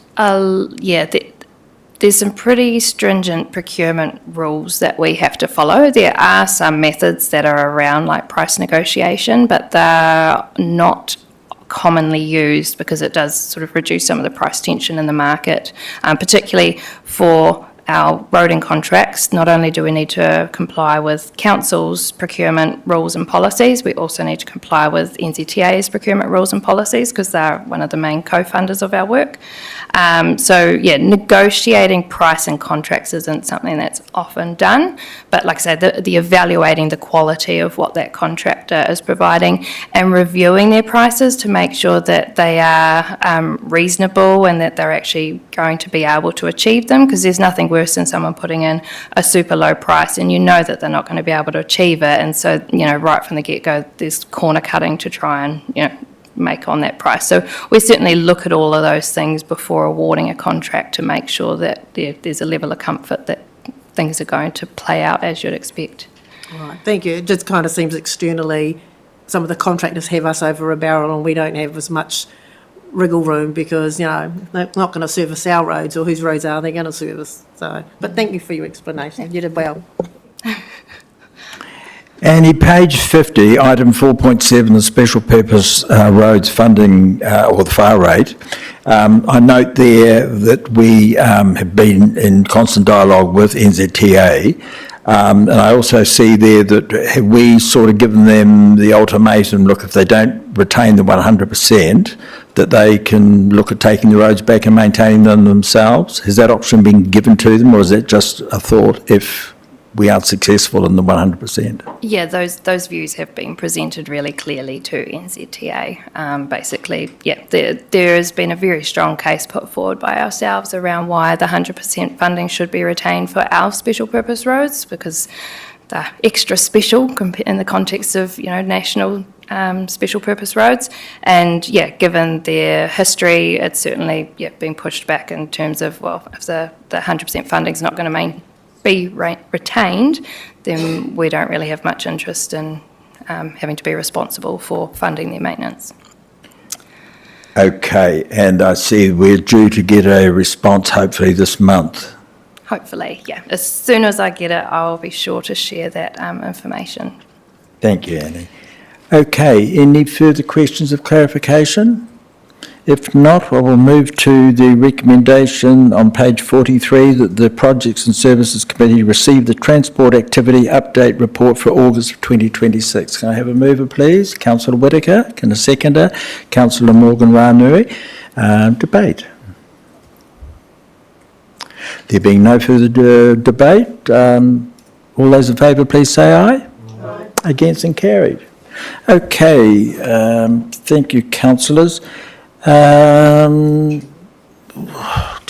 there's some pretty stringent procurement rules that we have to follow. There are some methods that are around like price negotiation, but they're not commonly used because it does sort of reduce some of the price tension in the market, particularly for our roading contracts. Not only do we need to comply with council's procurement rules and policies, we also need to comply with NZTA's procurement rules and policies, because they're one of the main co-funders of our work. Negotiating price and contracts isn't something that's often done, but like I said, the evaluating the quality of what that contractor is providing and reviewing their prices to make sure that they are reasonable and that they're actually going to be able to achieve them, because there's nothing worse than someone putting in a super low price and that they're not going to be able to achieve it, and so right from the get-go there's corner cutting to try and make on that price. So we certainly look at all of those things before awarding a contract to make sure that there's a level of comfort that things are going to play out as you'd expect. All right, thank you. It just kind of seems externally some of the contractors have us over a barrel and we don't have as much wriggle room, because they're not going to service our roads, or whose roads are they going to service? So, but thank you for your explanation. You did well. Annie, page 50, item 4.7, the special purpose roads funding, or the FAR rate. I note there that we have been in constant dialogue with NZTA, and I also see there that have we sort of given them the ultimatum, look, if they don't retain the 100%, that they can look at taking the roads back and maintaining them themselves? Has that option been given to them, or is that just a thought if we aren't successful in the 100%? Yeah, those views have been presented really clearly to NZTA. Basically, there has been a very strong case put forward by ourselves around why the 100% funding should be retained for our special purpose roads, because they're extra special in the context of national special purpose roads. And given their history, it's certainly been pushed back in terms of, well, if the 100% funding is not going to be retained, then we don't really have much interest in having to be responsible for funding their maintenance. Okay, and I see we're due to get a response hopefully this month. Hopefully, yeah. As soon as I get it, I'll be sure to share that information. Thank you, Annie. Okay, any further questions of clarification? If not, I will move to the recommendation on page 43 that the Projects and Services Committee receive the Transport Activity Update Report for August of 2026. Can I have a mover, please? Councillor Whittaker. Can a seconder? Councillor Morgan Ranui. Debate. There being no further debate, all those in favour please say aye. Aye. Against and carried. Okay, thank you, councillors. Do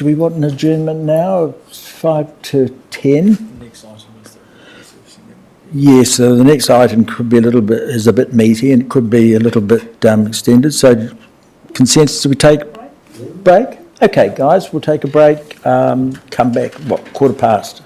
we want an adjournment now of 5 to 10? Next item is the resurfacing. Yes, so the next item could be is a bit meaty and it could be a little bit extended. So consensus, we take break? Okay, guys, we'll take a break. Come back, 1:15.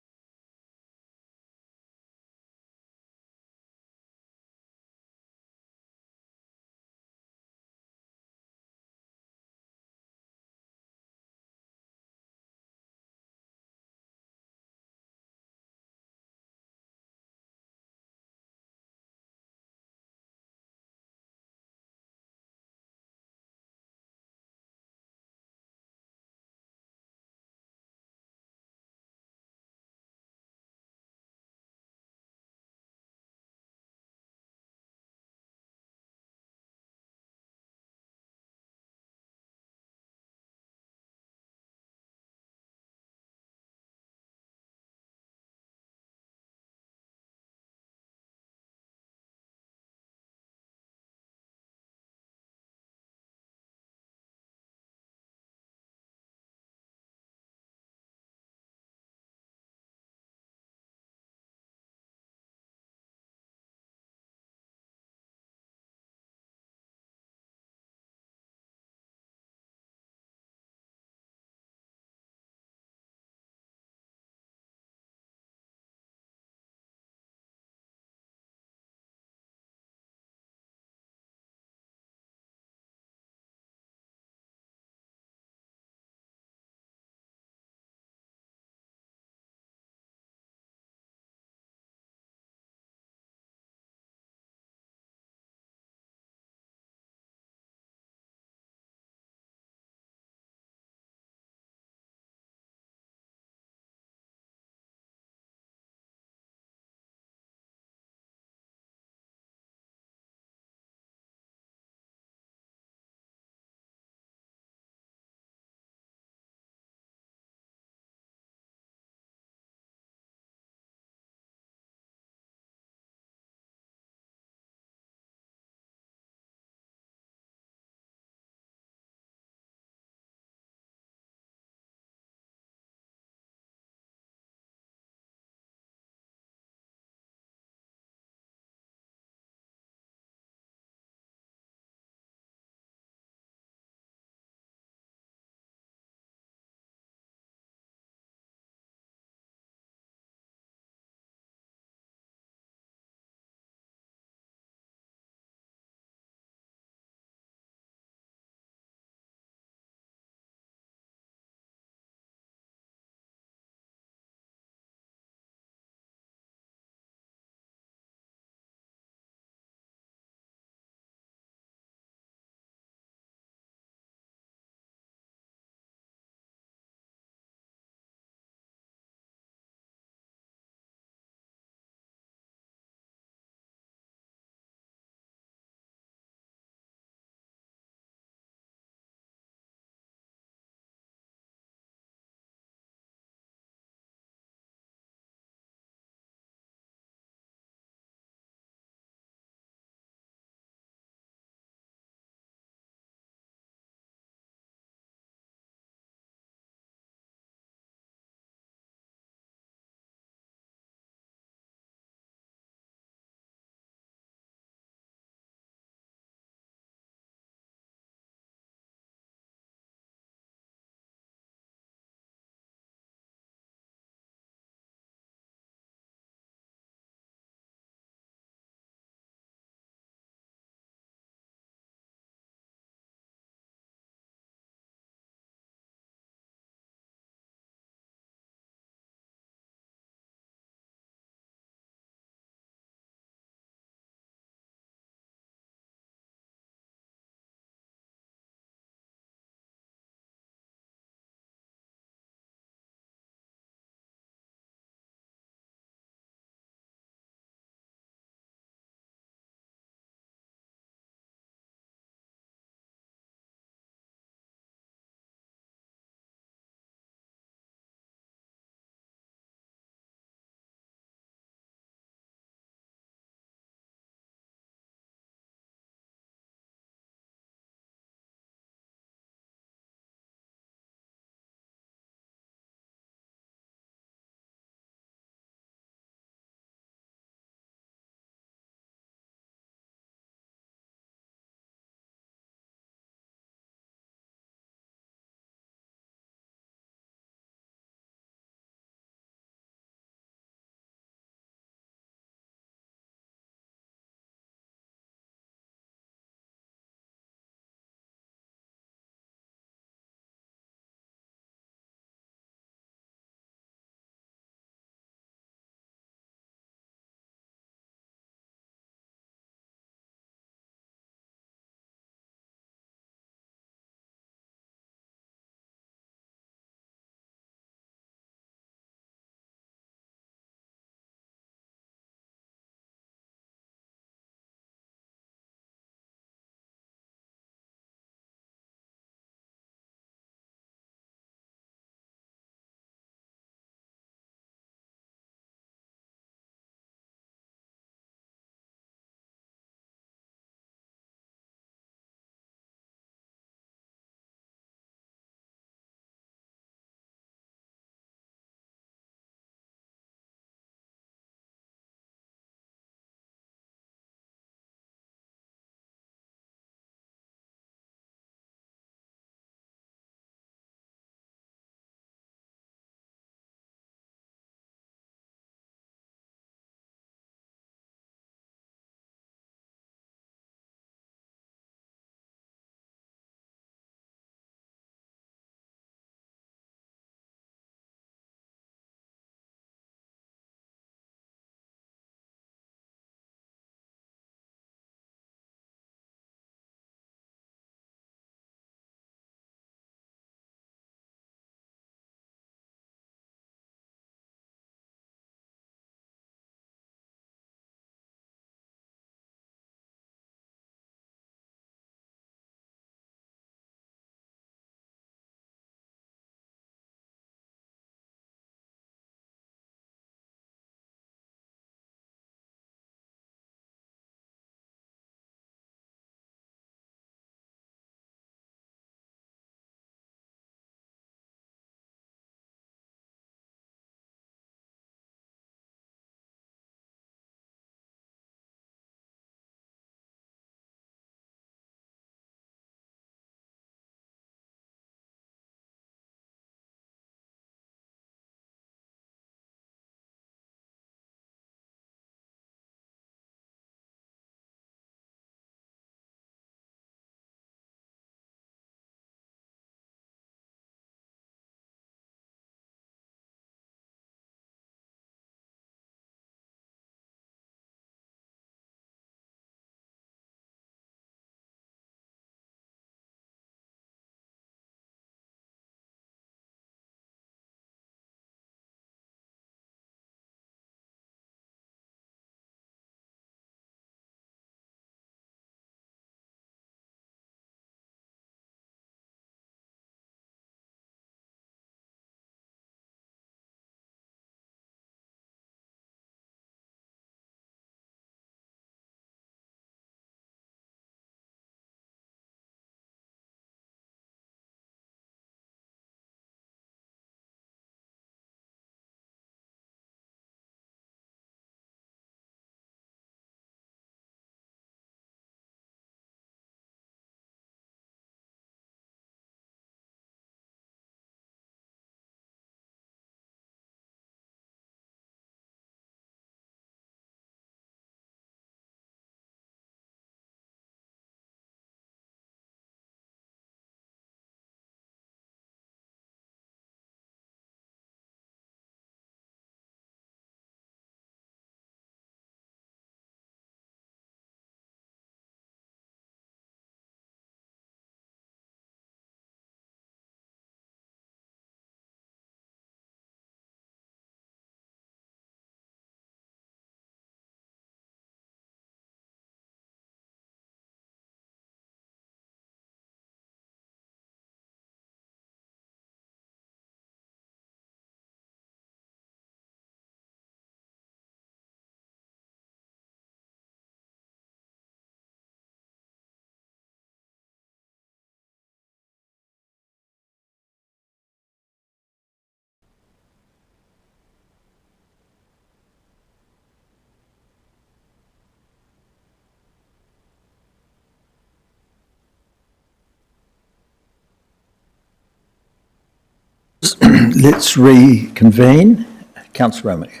let's reconvene. Councillor Romick.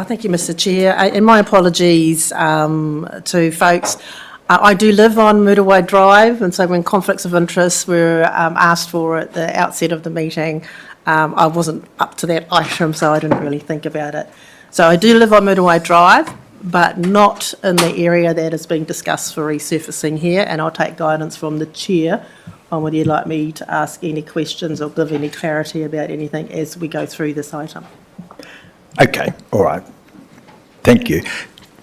Thank you, Mr Chair. And my apologies to folks. I do live on Muriwai Drive, and so when conflicts of interest were asked for at the outset of the meeting, I wasn't up to that item, so I didn't really think about it. So I do live on Muriwai Drive, but not in the area that is being discussed for resurfacing here, and I'll take guidance from the Chair on whether you'd like me to ask any questions or give any clarity about anything as we go through this item. Okay, all right. Thank you.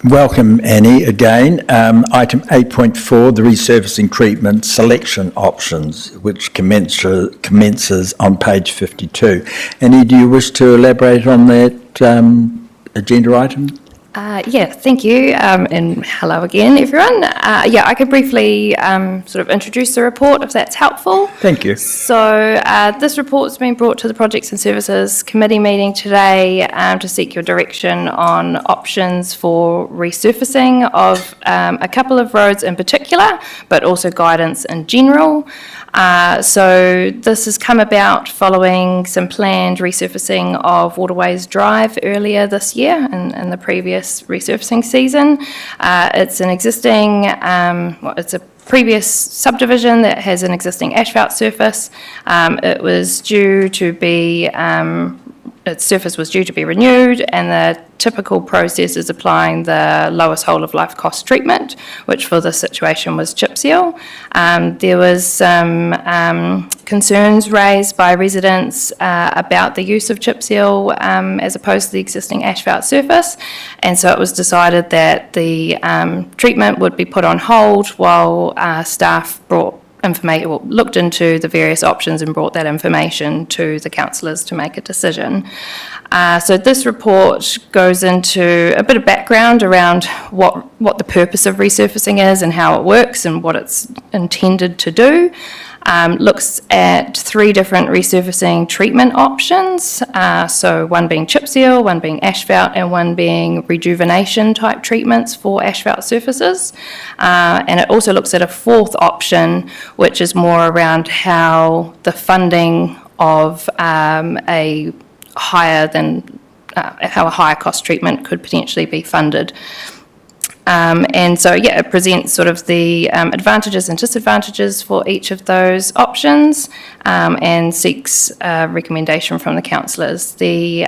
Welcome, Annie, again. Item 8.4, the resurfacing treatment selection options, which commences on page 52. Annie, do you wish to elaborate on that agenda item? Yeah, thank you, and hello again, everyone. Yeah, I could briefly sort of introduce the report, if that's helpful. Thank you. So this report's been brought to the Projects and Services Committee meeting today to seek your direction on options for resurfacing of a couple of roads in particular, but also guidance in general. So this has come about following some planned resurfacing of Waterways Drive earlier this year in the previous resurfacing season. It's an existing, it's a previous subdivision that has an existing asphalt surface. It was due to be, its surface was due to be renewed, and the typical process is applying the lowest whole of life cost treatment, which for this situation was chip seal. There was some concerns raised by residents about the use of chip seal as opposed to the existing asphalt surface, and so it was decided that the treatment would be put on hold while staff looked into the various options and brought that information to the councillors to make a decision. So this report goes into a bit of background around what the purpose of resurfacing is and how it works and what it's intended to do. Looks at 3 different resurfacing treatment options, so one being chip seal, one being asphalt, and one being rejuvenation type treatments for asphalt surfaces. And it also looks at a 4th option, which is more around how the funding of a higher cost treatment could potentially be funded. And so, yeah, it presents sort of the advantages and disadvantages for each of those options and seeks a recommendation from the councillors. The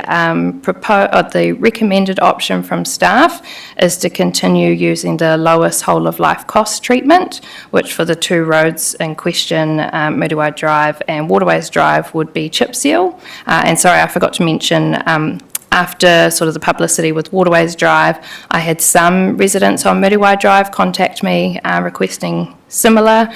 recommended option from staff is to continue using the lowest whole of life cost treatment, which for the 2 roads in question, Muriwai Drive and Waterways Drive, would be chip seal. And sorry, I forgot to mention, after sort of the publicity with Waterways Drive, I had some residents on Muriwai Drive contact me requesting similar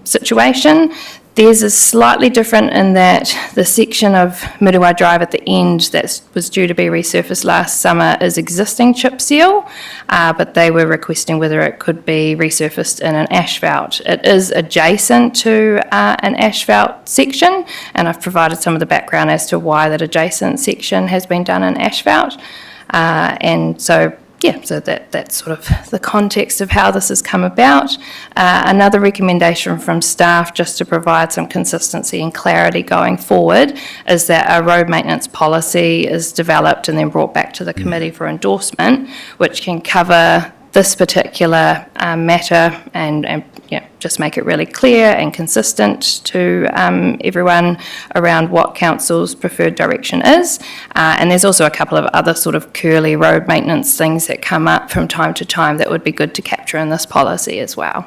situation. Theirs is slightly different in that the section of Muriwai Drive at the end that was due to be resurfaced last summer is existing chip seal, but they were requesting whether it could be resurfaced in an asphalt. It is adjacent to an asphalt section, and I've provided some of the background as to why that adjacent section has been done in asphalt. And so, yeah, so that's sort of the context of how this has come about. Another recommendation from staff, just to provide some consistency and clarity going forward, is that a road maintenance policy is developed and then brought back to the committee for endorsement, which can cover this particular matter and just make it really clear and consistent to everyone around what council's preferred direction is. And there's also a couple of other sort of curly road maintenance things that come up from time to time that would be good to capture in this policy as well.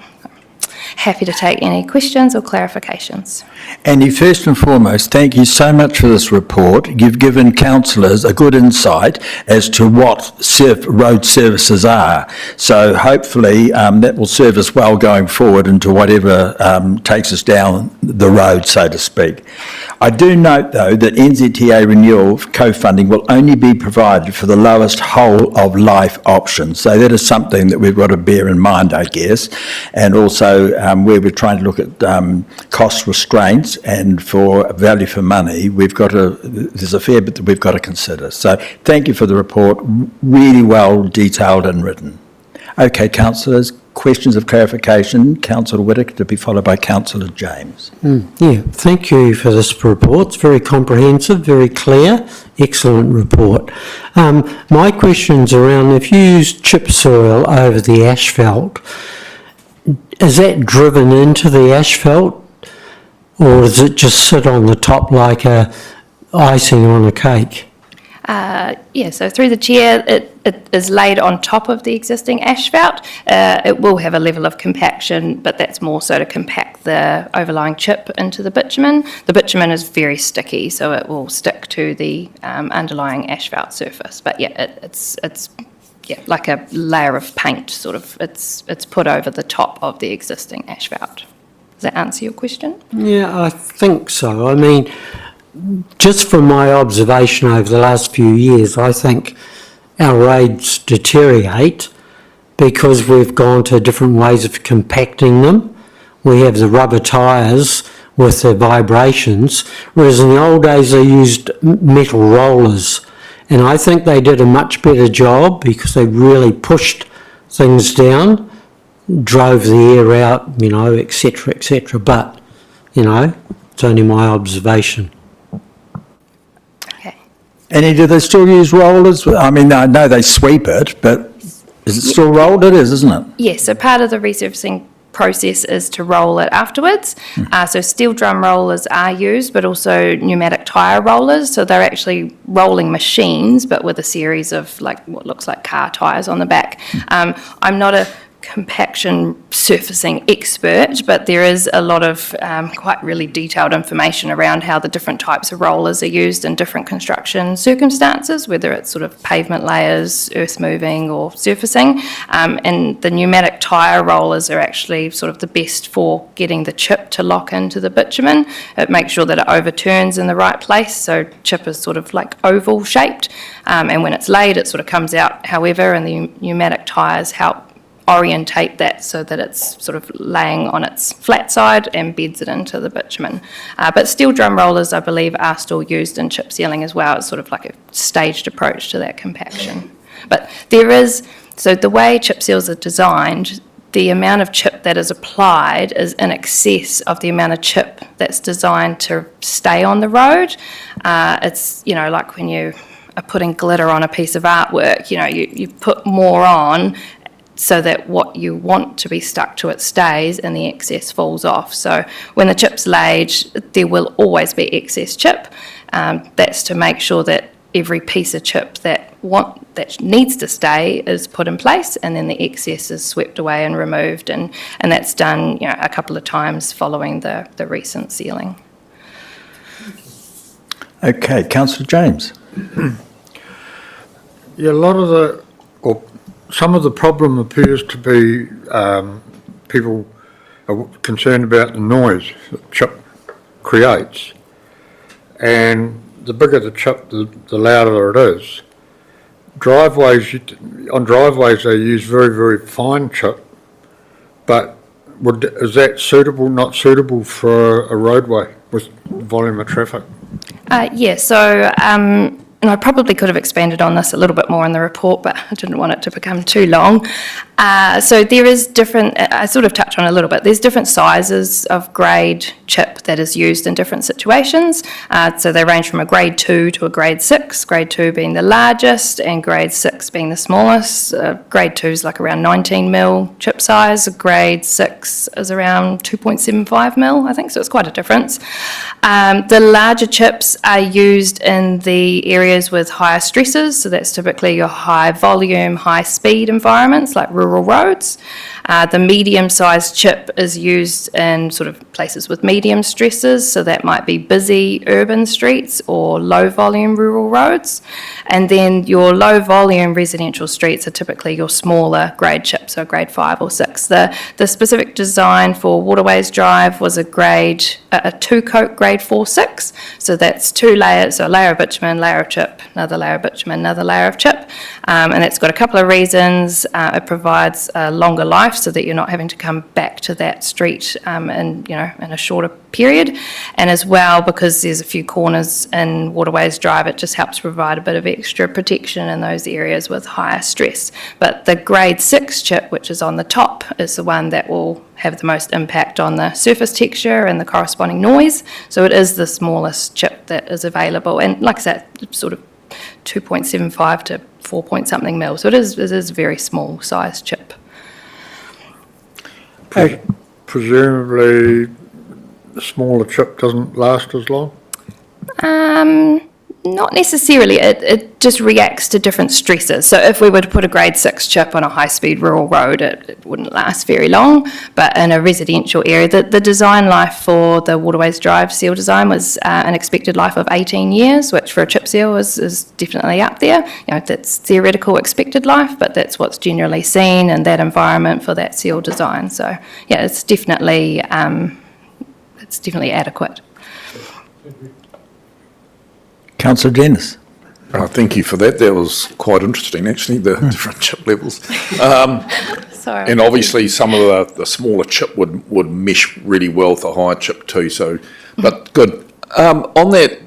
Happy to take any questions or clarifications. Andy, first and foremost, thank you so much for this report. You've given councillors a good insight as to what road services are. So hopefully that will serve us well going forward into whatever takes us down the road, so to speak. I do note, though, that NZTA renewal co-funding will only be provided for the lowest whole of life options. So that is something that we've got to bear in mind, I guess. And also where we're trying to look at cost restraints and for value for money, there's a fair bit that we've got to consider. So thank you for the report, really well detailed and written. Okay, councillors, questions of clarification. Councillor Whittaker to be followed by Councillor James. Yeah, thank you for this report. It's very comprehensive, very clear, excellent report. My question's around if you use chip soil over the asphalt, is that driven into the asphalt or does it just sit on the top like a icing on a cake? So through the chair, it is laid on top of the existing asphalt. It will have a level of compaction, but that's more so to compact the overlying chip into the bitumen. The bitumen is very sticky, so it will stick to the underlying asphalt surface. But yeah, it's like a layer of paint, sort of. It's put over the top of the existing asphalt. Does that answer your question? Yeah, I think so. I mean, just from my observation over the last few years, I think our roads deteriorate because we've gone to different ways of compacting them. We have the rubber tyres with their vibrations, whereas in the old days they used metal rollers. And I think they did a much better job because they really pushed things down, drove the air out, etc., etc. But, it's only my observation. Any, do they still use rollers? I mean, I know they sweep it, but is it still rolled? It is, isn't it? Yes, so part of the resurfacing process is to roll it afterwards. So steel drum rollers are used, but also pneumatic tyre rollers. So they're actually rolling machines, but with a series of what looks like car tyres on the back. I'm not a compaction surfacing expert, but there is a lot of quite really detailed information around how the different types of rollers are used in different construction circumstances, whether it's sort of pavement layers, earth moving or surfacing. And the pneumatic tyre rollers are actually sort of the best for getting the chip to lock into the bitumen. It makes sure that it overturns in the right place, so chip is sort of like oval shaped, and when it's laid it sort of comes out however, and the pneumatic tyres help orientate that so that it's sort of laying on its flat side and beds it into the bitumen. But steel drum rollers, I believe, are still used in chip sealing as well. It's sort of like a staged approach to that compaction. But so the way chip seals are designed, the amount of chip that is applied is in excess of the amount of chip that's designed to stay on the road. It's, like when you are putting glitter on a piece of artwork, you put more on so that what you want to be stuck to it stays and the excess falls off. So when the chip's laid, there will always be excess chip. That's to make sure that every piece of chip that needs to stay is put in place, and then the excess is swept away and removed, and that's done a couple of times following the recent sealing. Okay, Councillor James. Yeah, some of the problem appears to be people are concerned about the noise that chip creates, and the bigger the chip, the louder it is. On driveways they use very, very fine chip, but is that suitable, not suitable for a roadway with volume of traffic? And I probably could have expanded on this a little bit more in the report, but I didn't want it to become too long. So there is different, I sort of touched on it a little bit, there's different sizes of grade chip that is used in different situations. So they range from a grade 2 to a grade 6, grade 2 being the largest and grade 6 being the smallest. Grade 2 is like around 19 mil chip size, grade 6 is around 2.75 mil, I think, so it's quite a difference. The larger chips are used in the areas with higher stresses, so that's typically your high volume, high speed environments like rural roads. The medium-sized chip is used in sort of places with medium stresses, so that might be busy urban streets or low-volume rural roads. And then your low-volume residential streets are typically your smaller grade chip, so grade 5 or 6. The specific design for Waterways Drive was a two-coat grade 4/6, so that's 2 layers, so a layer of bitumen, layer of chip, another layer of bitumen, another layer of chip, and it's got a couple of reasons. It provides a longer life so that you're not having to come back to that street in a shorter period. And as well, because there's a few corners in Waterways Drive, it just helps provide a bit of extra protection in those areas with higher stress. But the grade 6 chip, which is on the top, is the one that will have the most impact on the surface texture and the corresponding noise. So it is the smallest chip that is available. And like I said, sort of 2.75 to 4 point something mil. So it is a very small size chip. Presumably, the smaller chip doesn't last as long? Not necessarily. It just reacts to different stresses. So if we were to put a grade 6 chip on a high-speed rural road, it wouldn't last very long. But in a residential area, the design life for the Waterways Drive seal design was an expected life of 18 years, which for a chip seal is definitely up there. You know, that's theoretical expected life, but that's what's generally seen in that environment for that seal design. So yeah, it's definitely adequate. Councillor Dennis. Thank you for that. That was quite interesting, actually, the different chip levels. Sorry. And obviously, some of the smaller chip would mesh really well with the higher chip too. So, but good. On that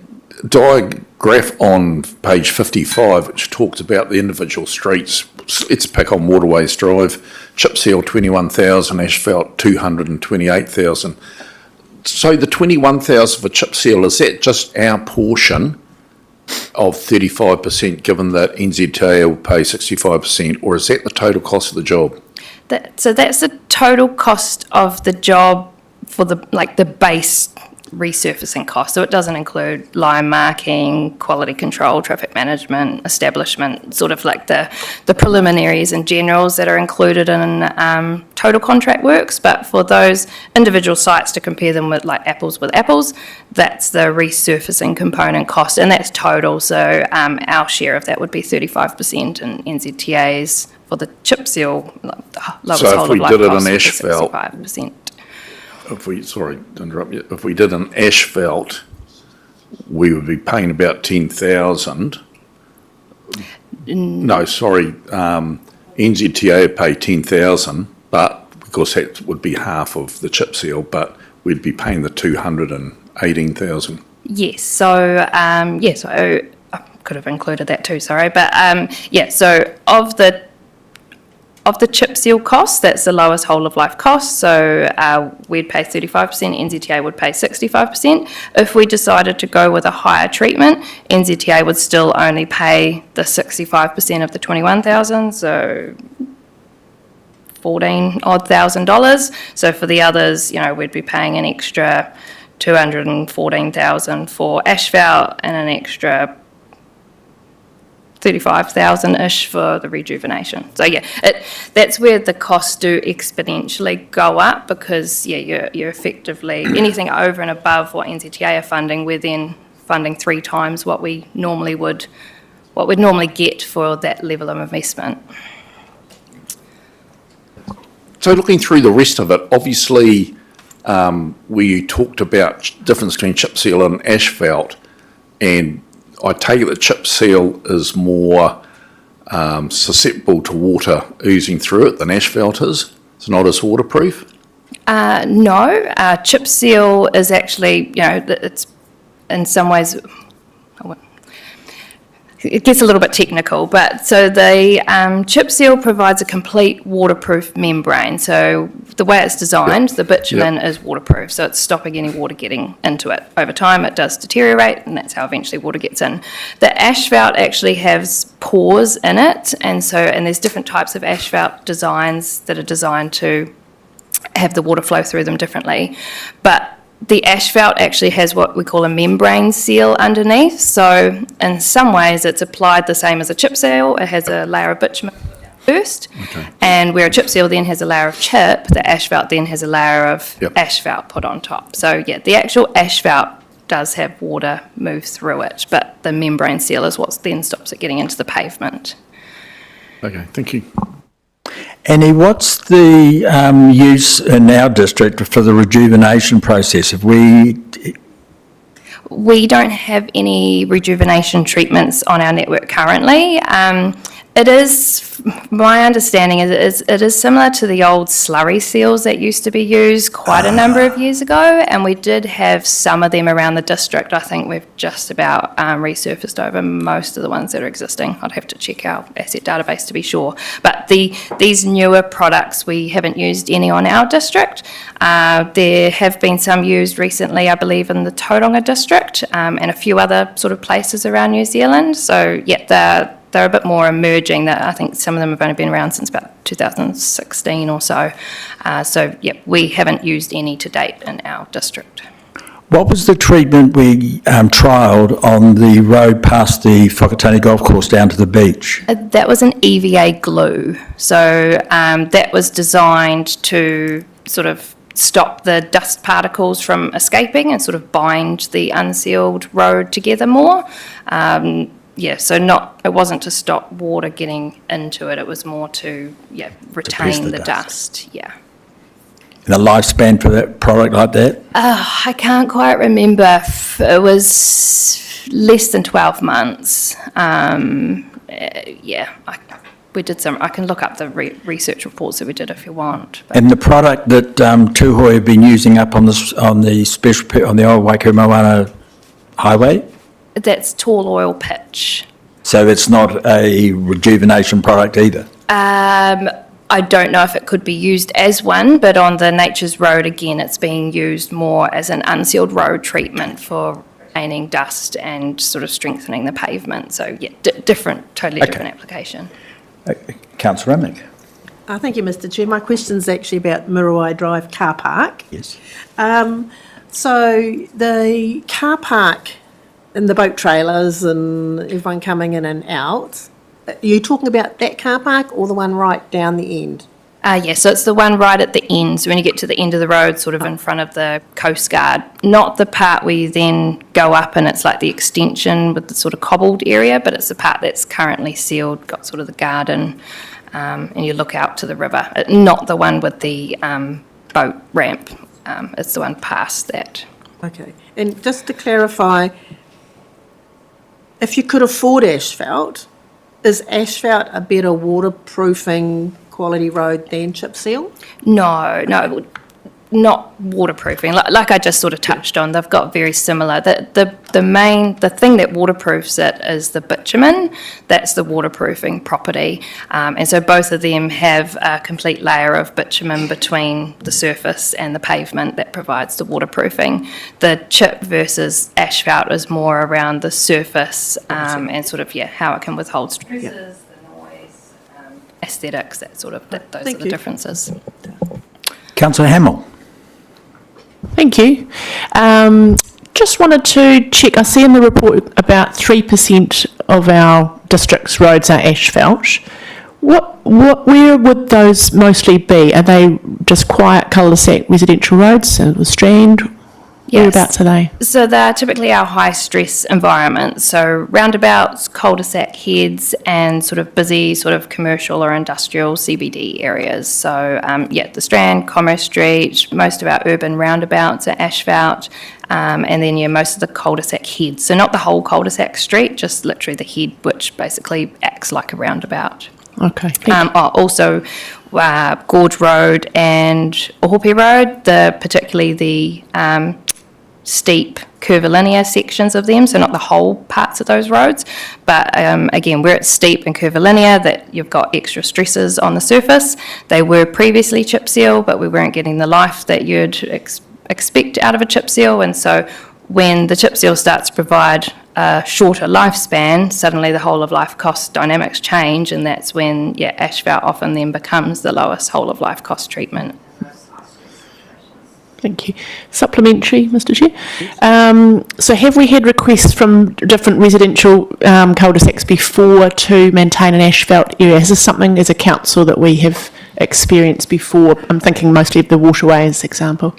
graph on page 55, which talks about the individual streets, let's pick on Waterways Drive, chip seal 21,000, asphalt 228,000. So the 21,000 for chip seal, is that just our portion of 35%, given that NZTA will pay 65%, or is that the total cost of the job? So that's the total cost of the job for the base resurfacing cost. So it doesn't include line marking, quality control, traffic management, establishment, sort of like the preliminaries and generals that are included in total contract works. But for those individual sites, to compare them with like apples with apples, that's the resurfacing component cost, and that's total. So our share of that would be 35%, and NZTA's for the chip seal, the lowest So if whole we of life did it cost on would be asphalt, 65%. Sorry to interrupt you, if we did an asphalt, we would be paying about 10,000. No, sorry, NZTA would pay 10,000, but because that would be half of the chip seal, but we'd be paying the 218,000. Yes, so so I could have included that too, sorry, but so of the chip seal cost, that's the lowest whole of life cost. So we'd pay 35%, NZTA would pay 65%. If we decided to go with a higher treatment, NZTA would still only pay the 65% of the 21,000, so $14,000. So for the others, we'd be paying an extra 214,000 for asphalt and an extra 35,000-ish for the rejuvenation. So that's where the costs do exponentially go up, because you're effectively anything over and above what NZTA are funding, we're then funding 3 times what we'd normally get for that level of investment. So looking through the rest of it, obviously we talked about difference between chip seal and asphalt, and I take it that chip seal is more susceptible to water oozing through it than asphalt is. It's not as waterproof. No, chip seal is actually, it's in some ways, it gets a little bit technical, but so the chip seal provides a complete waterproof membrane. So the way it's designed, the bitumen is waterproof, so it's stopping any water getting into it. Over time, it does deteriorate, and that's how eventually water gets in. The asphalt actually has pores in it, and there's different types of asphalt designs that are designed to have the water flow through them differently. But the asphalt actually has what we call a membrane seal underneath. So in some ways it's applied the same as a chip seal. It has a layer of bitumen first, and where a chip seal then has a layer of chip, the asphalt then has a layer of asphalt put on top. So the actual asphalt does have water move through it, but the membrane seal is what then stops it getting into the pavement. Okay, thank you. Annie, what's the use in our district for the rejuvenation process? We don't have any rejuvenation treatments on our network currently. It is, my understanding is it is similar to the old slurry seals that used to be used quite a number of years ago, and we did have some of them around the district. I think we've just about resurfaced over most of the ones that are existing. I'd have to check our asset database to be sure. But these newer products, we haven't used any on our district. There have been some used recently, I believe, in the Tauranga district and a few other sort of places around New Zealand. So, yeah, they're a bit more emerging. That I think some of them have only been around since about 2016 or so. So, yeah, we haven't used any to date in our district. What was the treatment we trialled on the road past the Whakatane Golf Course down to the beach? That was an EVA glue. So that was designed to sort of stop the dust particles from escaping and sort of bind the unsealed road together more. So it wasn't to stop water getting into it, it was more to retain the dust. Yeah. The lifespan for that product like that? I can't quite remember. It was less than 12 months. We did some, I can look up the research reports that we did if you want. But. And the product that Tūhoe have been using up on the old Waikaremoana highway? That's tall oil pitch. So it's not a rejuvenation product either? I don't know if it could be used as one, but on the Nature's Road, again, it's being used more as an unsealed road treatment for retaining dust and sort of strengthening the pavement. So, yeah, totally different application. Councillor Remick. Thank you, Mr Chair. My question's actually about Muriwai Drive car park. Yes. So the car park and the boat trailers and everyone coming in and out, are you talking about that car park or the one right down the end? So it's the one right at the end. So when you get to the end of the road, sort of in front of the Coast Guard, not the part where you then go up and it's like the extension with the sort of cobbled area, but it's the part that's currently sealed, got sort of the garden, and you look out to the river. Not the one with the boat ramp. It's the one past that. Okay. And just to clarify, if you could afford asphalt, is asphalt a better waterproofing quality road than chip seal? No, not waterproofing. Like I just sort of touched on, they've got very similar. The thing that waterproofs it is the bitumen. That's the waterproofing property, and so both of them have a complete layer of bitumen between the surface and the pavement that provides the waterproofing. The chip versus asphalt is more around the surface and sort of how it can withhold stresses, the noise, aesthetics, those are the differences. Councillor Hamill. Thank you. Just wanted to check, I see in the report about 3% of our district's roads are asphalt. Where would those mostly be? Are they just quiet cul-de-sac residential roads, the Strand? Whereabouts are they? So they're typically our high-stress environments, so roundabouts, cul-de-sac heads, and sort of busy sort of commercial or industrial CBD areas. So, the Strand, Commerce Street, most of our urban roundabouts are asphalt, and then, most of the cul-de-sac heads. So not the whole cul-de-sac street, just literally the head, which basically acts like a roundabout. Okay. Also, Gorge Road and Ohope Road, particularly the steep curvilinear sections of them, so not the whole parts of those roads, but again, where it's steep and curvilinear, that you've got extra stresses on the surface. They were previously chip seal, but we weren't getting the life that you'd expect out of a chip seal, and so when the chip seal starts to provide a shorter lifespan, suddenly the whole of life cost dynamics change, and that's when asphalt often then becomes the lowest whole of life cost treatment. Thank you. Supplementary, Mr Chair. So have we had requests from different residential cul-de-sacs before to maintain an asphalt area? Is this something as a council that we have experienced before? I'm thinking mostly of the waterway as an example.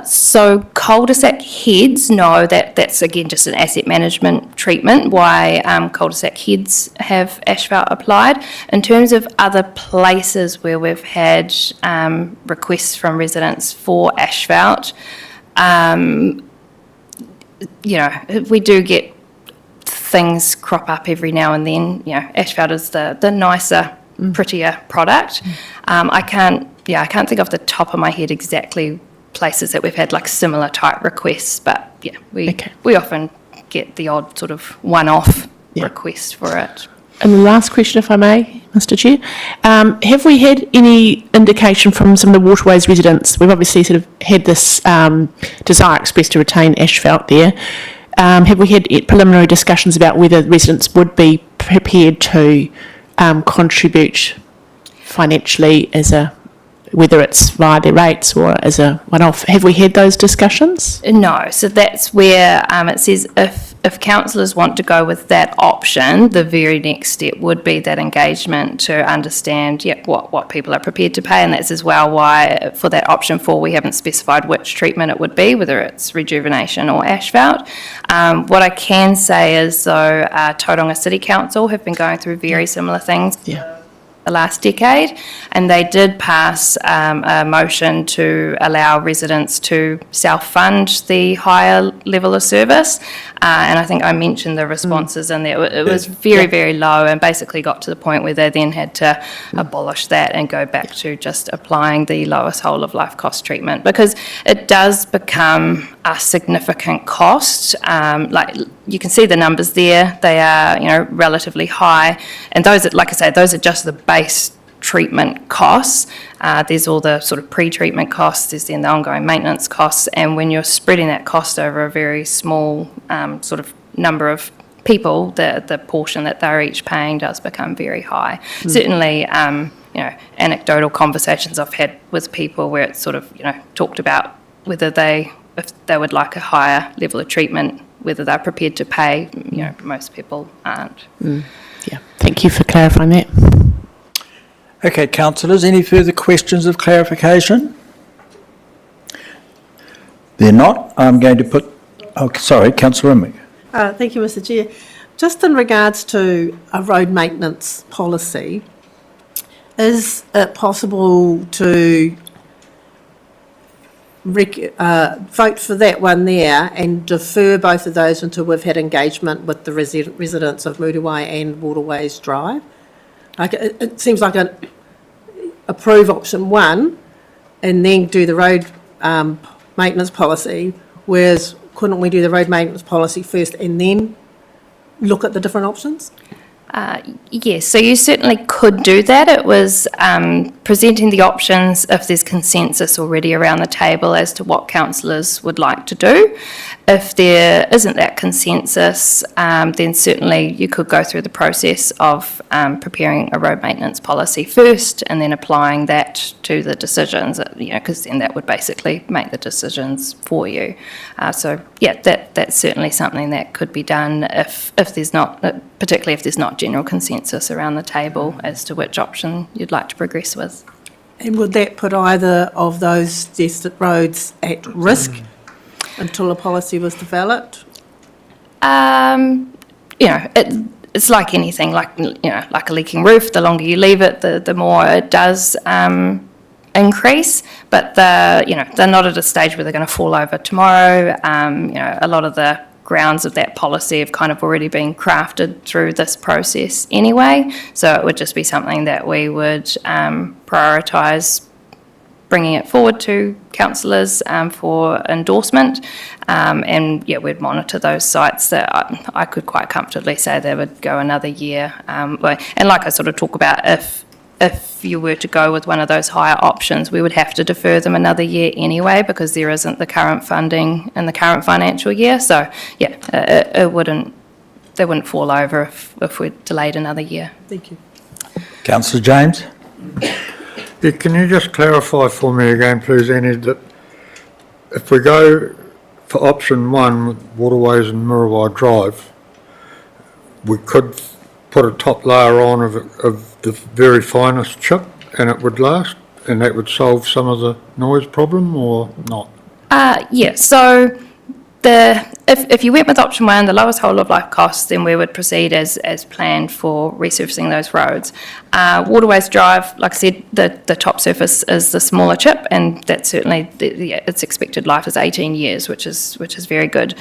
So cul-de-sac heads, no, that's again just an asset management treatment, why cul-de-sac heads have asphalt applied. In terms of other places where we've had requests from residents for asphalt, we do get things crop up every now and then. You know, asphalt is the nicer, prettier product. I can't think off the top of my head exactly places that we've had like similar type requests, but yeah, we often get the odd sort of one-off request for it. And the last question, if I may, Mr Chair. Have we had any indication from some of the Waterways residents? We've obviously sort of had this desire expressed to retain asphalt there. Have we had preliminary discussions about whether residents would be prepared to contribute financially whether it's via their rates or as a one-off? Have we had those discussions? No, so that's where it says if councillors want to go with that option, the very next step would be that engagement to understand what people are prepared to pay, and that's as well why for that option 4 we haven't specified which treatment it would be, whether it's rejuvenation or asphalt. What I can say is though Tauranga City Council have been going through very similar things. The last decade, and they did pass a motion to allow residents to self-fund the higher level of service, and I think I mentioned the responses in there. It was very low, and basically got to the point where they then had to abolish that and go back to just applying the lowest whole of life cost treatment, because it does become a significant cost. Like you can see the numbers there, they are relatively high, and those, like I say, those are just the base treatment costs. There's all the sort of pre-treatment costs, there's then the ongoing maintenance costs, and when you're spreading that cost over a very small sort of number of people, the portion that they're each paying does become very high. Certainly, anecdotal conversations I've had with people where it's sort of talked about whether if they would like a higher level of treatment, whether they're prepared to pay. Most people aren't. Yeah, thank you for clarifying that. Okay, councillors, any further questions of clarification? They're not. I'm going to put... Oh, sorry, Councillor Rimmick. Thank you, Mr Chair. Just in regards to a road maintenance policy, is it possible to vote for that one there and defer both of those until we've had engagement with the residents of Muriwai and Waterways Drive? Like it seems like approve option 1 and then do the road maintenance policy, whereas couldn't we do the road maintenance policy first and then look at the different options? Yes, so you certainly could do that. It was presenting the options if there's consensus already around the table as to what councillors would like to do. If there isn't that consensus, then certainly you could go through the process of preparing a road maintenance policy first and then applying that to the decisions, because then that would basically make the decisions for you. So yeah, that's certainly something that could be done if there's not, particularly if there's not general consensus around the table as to which option you'd like to progress with. And would that put either of those destined roads at risk until a policy was developed? It's like anything, like a leaking roof. The longer you leave it, the more it does increase. But they're not at a stage where they're going to fall over tomorrow. A lot of the grounds of that policy have kind of already been crafted through this process anyway. So it would just be something that we would prioritise bringing it forward to councillors for endorsement, and we'd monitor those sites. That I could quite comfortably say they would go another year, and like I sort of talk about, if you were to go with one of those higher options, we would have to defer them another year anyway, because there isn't the current funding in the current financial year. So they wouldn't fall over if we delayed another year. Thank you. Councillor James. Yeah, can you just clarify for me again, please, Annie, that if we go for option 1 with Waterways and Muriwai Drive, we could put a top layer on of the very finest chip and it would last, and that would solve some of the noise problem, or not? So if you went with option 1, the lowest whole of life costs, then we would proceed as planned for resurfacing those roads. Waterways Drive, like I said, the top surface is the smaller chip, and that's certainly its expected life is 18 years, which is very good.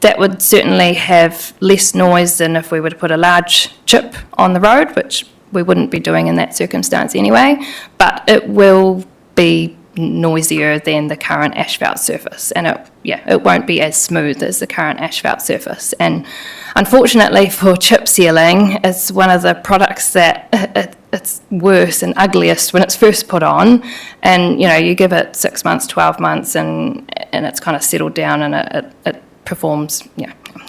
that would certainly have less noise than if we were to put a large chip on the road, which we wouldn't be doing in that circumstance anyway, but it will be noisier than the current asphalt surface, and it won't be as smooth as the current asphalt surface. And unfortunately for chip sealing, it's one of the products that it's worse and ugliest when it's first put on, and you give it 6 months, 12 months, and it's kind of settled down, and it performs,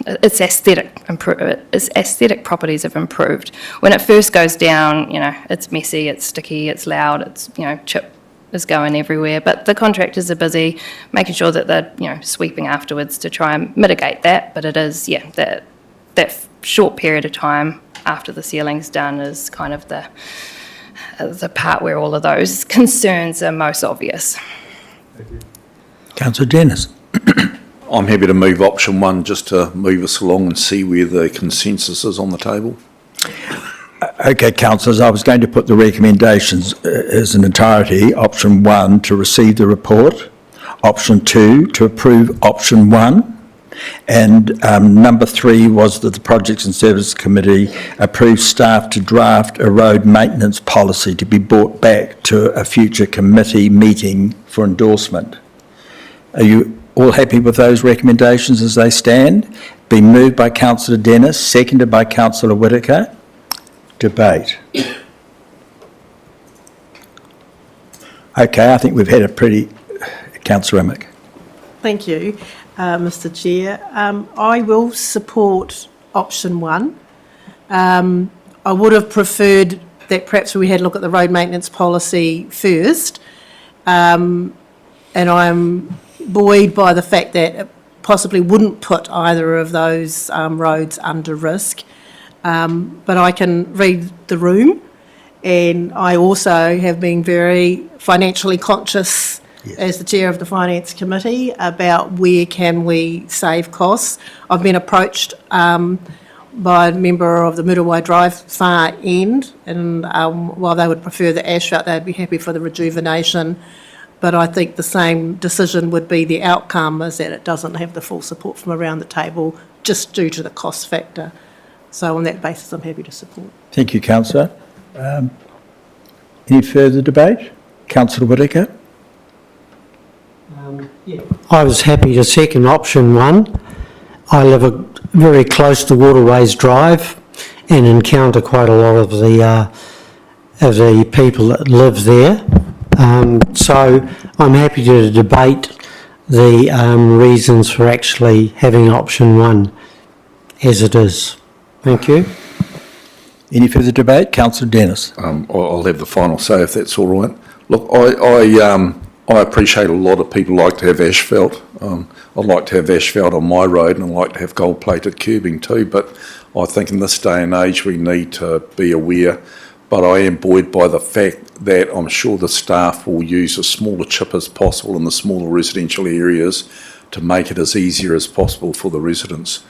its aesthetic properties have improved. When it first goes down, it's messy, it's sticky, it's loud, it's chip is going everywhere, but the contractors are busy making sure that they're sweeping afterwards to try and mitigate that. But it is that short period of time after the sealing's done is kind of the part where all of those concerns are most obvious. Councillor Dennis. I'm happy to move option 1 just to move us along and see where the consensus is on the table. Okay, councillors, I was going to put the recommendations as an entirety. Option 1, to receive the report. Option 2, to approve option 1. And number 3 was that the Projects and Services Committee approve staff to draft a road maintenance policy to be brought back to a future committee meeting for endorsement. Are you all happy with those recommendations as they stand? Been moved by Councillor Dennis, seconded by Councillor Whittaker. Debate. Okay, I think we've had a pretty... Councillor Emmett. Thank you, Mr Chair. I will support option 1. I would have preferred that perhaps we had a look at the road maintenance policy first, and I'm buoyed by the fact that it possibly wouldn't put either of those roads under risk. But I can read the room, and I also have been very financially conscious as the chair of the Finance Committee about where can we save costs. I've been approached by a member of the Muriwai Drive far end, and while they would prefer the asphalt, they'd be happy for the rejuvenation. But I think the same decision would be the outcome, is that it doesn't have the full support from around the table just due to the cost factor. So on that basis, I'm happy to support. Thank you, Councillor. Any further debate? Councillor Whittaker. I was happy to second option 1. I live very close to Waterways Drive and encounter quite a lot of the people that live there. So I'm happy to debate the reasons for actually having option 1 as it is. Thank you. Any further debate? Councillor Dennis. I'll have the final say if that's all right. Look, I appreciate a lot of people like to have asphalt. I'd like to have asphalt on my road, and I'd like to have gold-plated curbing too, but I think in this day and age we need to be aware. But I am buoyed by the fact that I'm sure the staff will use as small a chip as possible in the smaller residential areas to make it as easier as possible for the residents.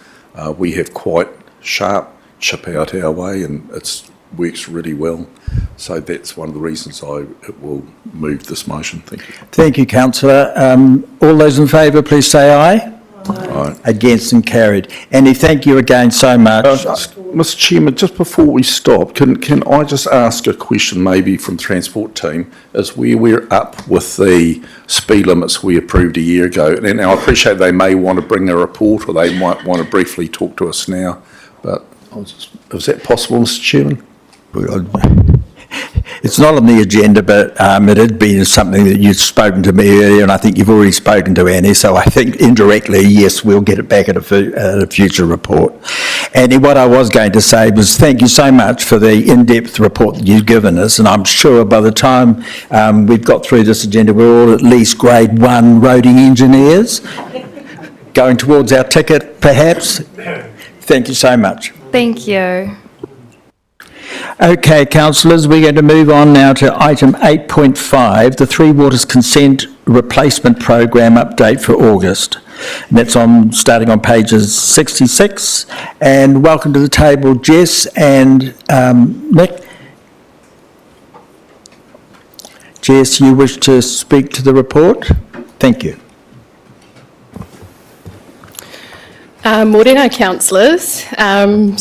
We have quite sharp chip out our way, and it works really well. So that's one of the reasons I will move this motion. Thank you. Thank you, Councillor. All those in favour, please say aye. Aye. Against and carried. Annie, thank you again so much. Mr Chairman, just before we stop, can I just ask a question maybe from the Transport team, is where we're up with the speed limits we approved a year ago? And now I appreciate they may want to bring a report, or they might want to briefly talk to us now, but is that possible, Mr Chairman? It's not on the agenda, but it had been something that you'd spoken to me earlier, and I think you've already spoken to Annie, so I think indirectly, yes, we'll get it back at a future report. Annie, what I was going to say was thank you so much for the in-depth report that you've given us, and I'm sure by the time we've got through this agenda, we're all at least grade 1 roading engineers, going towards our ticket, perhaps. Thank you so much. Thank you. Okay, councillors, we're going to move on now to item 8.5, the Three Waters Consent Replacement Program update for August. And that's starting on pages 66. And welcome to the table, Jess and Nick. Jess, you wish to speak to the report? Thank you. Morena councillors.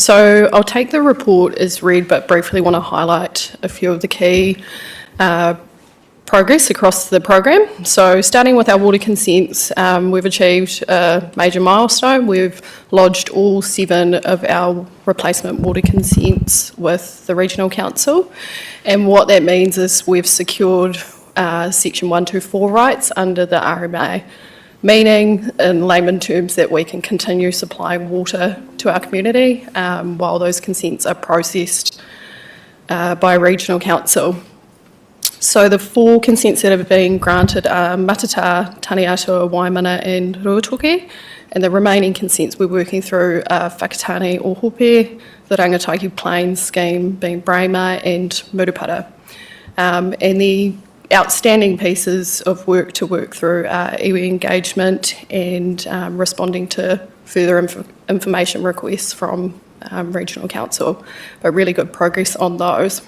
So I'll take the report as read, but briefly want to highlight a few of the key progress across the program. So starting with our water consents, we've achieved a major milestone. We've lodged all 7 of our replacement water consents with the Regional Council. And what that means is we've secured Section 124 rights under the RMA, meaning in layman terms that we can continue supplying water to our community while those consents are processed by Regional Council. So the 4 consents that have been granted are Matata, Taniatua, Waimana and Ruatoki, and the remaining consents we're working through are Whakatane, Ohope, the Rangatahi Plains scheme being Braemar and Murupara. And the outstanding pieces of work to work through are iwi engagement and responding to further information requests from Regional Council, but really good progress on those.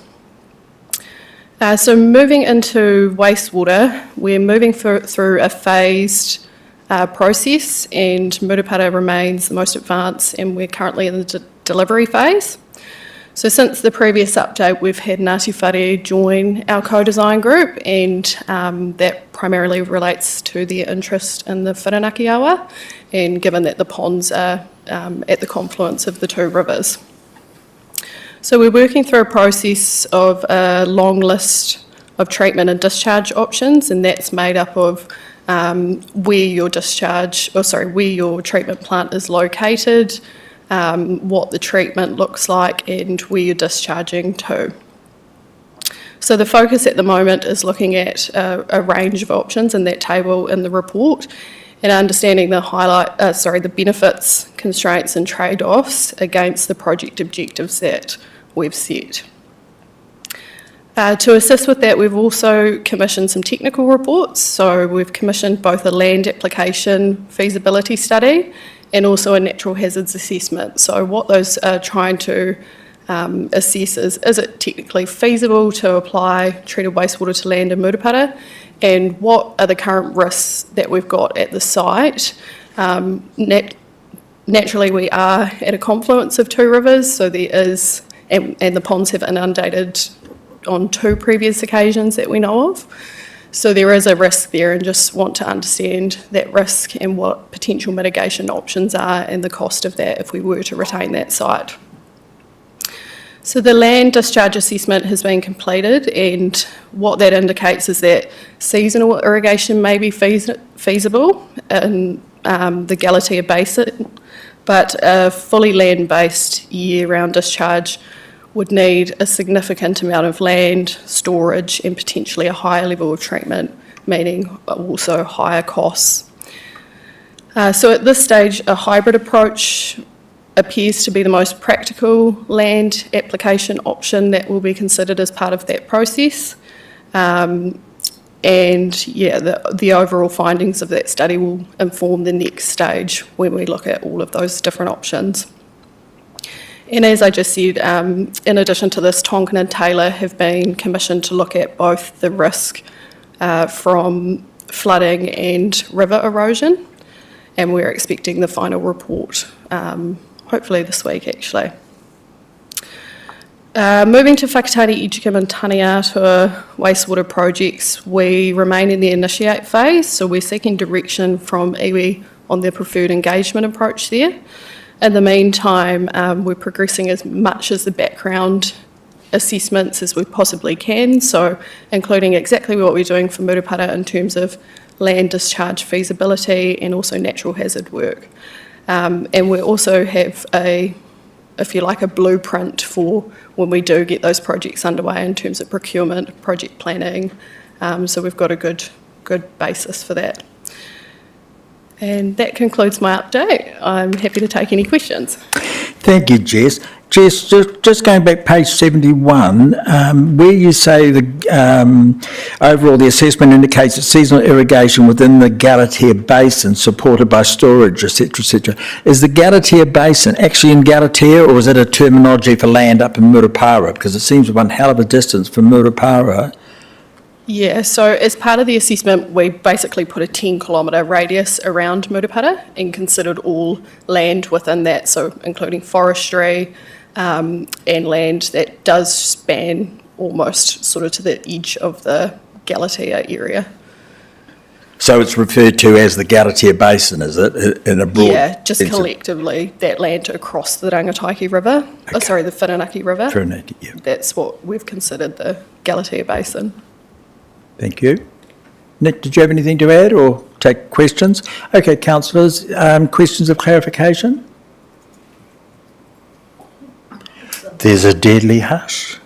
So moving into wastewater, we're moving through a phased process, and Murupara remains the most advanced, and we're currently in the delivery phase. So since the previous update, we've had Ngāti Whare join our co-design group, and that primarily relates to their interest in the Whirinaki awa, and given that the ponds are at the confluence of the 2 rivers. So we're working through a process of a long list of treatment and discharge options, and that's made up of where your treatment plant is located, what the treatment looks like and where you're discharging to. So the focus at the moment is looking at a range of options in that table in the report and understanding the benefits, constraints and trade-offs against the project objectives that we've set. To assist with that, we've also commissioned some technical reports. So we've commissioned both a land application feasibility study and also a natural hazards assessment. So what those are trying to assess is it technically feasible to apply treated wastewater to land in Murupara, and what are the current risks that we've got at the site. Naturally, we are at a confluence of 2 rivers, so there is, and the ponds have inundated on 2 previous occasions that we know of. So there is a risk there, and just want to understand that risk and what potential mitigation options are and the cost of that if we were to retain that site. So the land discharge assessment has been completed, and what that indicates is that seasonal irrigation may be feasible in the Galatea Basin, but a fully land-based year-round discharge would need a significant amount of land, storage and potentially a higher level of treatment, meaning also higher costs. So at this stage, a hybrid approach appears to be the most practical land application option that will be considered as part of that process. The overall findings of that study will inform the next stage when we look at all of those different options. And as I just said, in addition to this, Tonkin and Taylor have been commissioned to look at both the risk from flooding and river erosion, and we're expecting the final report hopefully this week actually. Moving to Whakatane, Echukim and Taniatua wastewater projects, we remain in the initiate phase, so we're seeking direction from iwi on their preferred engagement approach there. In the meantime, we're progressing as much as the background assessments as we possibly can, so including exactly what we're doing for Murupara in terms of land discharge feasibility and also natural hazard work. And we also have if you like, a blueprint for when we do get those projects underway in terms of procurement, project planning, so we've got a good basis for that. And that concludes my update. I'm happy to take any questions. Thank you, Jess. Jess, just going back page 71, where you say overall the assessment indicates that seasonal irrigation within the Galatea Basin supported by storage, etc., is the Galatea Basin actually in Galatea, or is it a terminology for land up in Murupara? Because it seems one hell of a distance from Murupara. Yeah, so as part of the assessment, we basically put a 10-kilometre radius around Murupara and considered all land within that, so including forestry and land that does span almost sort of to the edge of the Galatea area. So it's referred to as the Galatea Basin, is it, in a broad Yeah, just sense of- collectively, that land across the Rangataiki River, the Whirinaki River. Whirinaki, yeah. That's what we've considered the Galatea Basin. Thank you. Nick, did you have anything to add or take questions? Okay, councillors, questions of clarification? There's a deadly hush.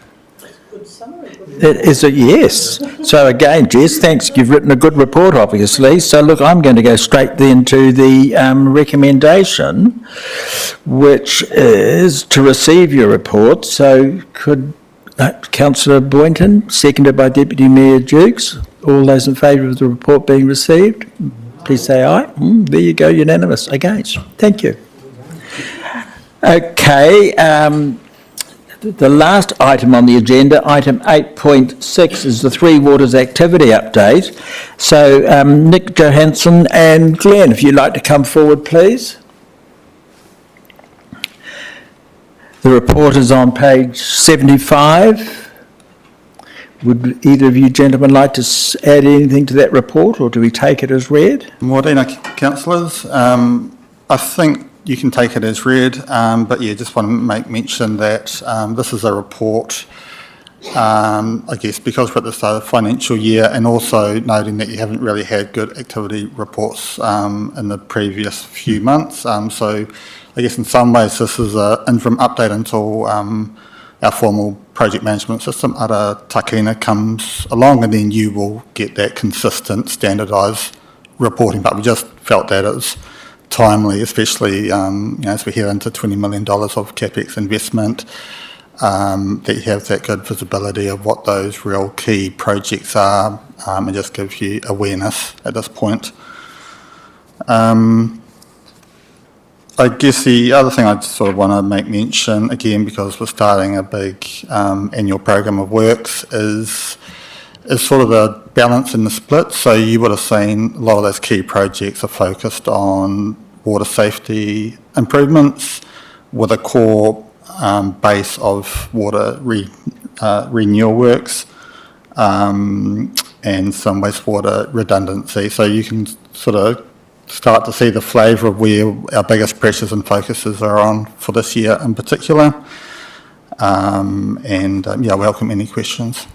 It is a yes. So again, Jess, thanks. You've written a good report, obviously. So look, I'm going to go straight then to the recommendation, which is to receive your report. So could Councillor Boynton, seconded by Deputy Mayor Dukes. All those in favour of the report being received, please say aye. There you go, unanimous. Against. Thank you. Okay, the last item on the agenda, item 8.6, is the Three Waters activity update. So Nick Johansson and Glenn, if you'd like to come forward, please. The report is on page 75. Would either of you gentlemen like to add anything to that report, or do we take it as read? Morena, councillors. I think you can take it as read, but yeah, just want to make mention that this is a report, I guess, because we're at the start of the financial year, and also noting that you haven't really had good activity reports in the previous few months. So I guess in some ways this is an interim update until our formal project management system, Ara Takina, comes along, and then you will get that consistent, standardised reporting. But we just felt that it was timely, especially as we head into $20 million of CapEx investment, that you have that good visibility of what those real key projects are, and just gives you awareness at this point. I guess the other thing I just sort of want to make mention, again, because we're starting a big annual program of works, is sort of the balance in the split. So you would have seen a lot of those key projects are focused on water safety improvements with a core base of water renewal works and some wastewater redundancy. So you can sort of start to see the flavour of where our biggest pressures and focuses are on for this year in particular. Yeah, welcome any questions.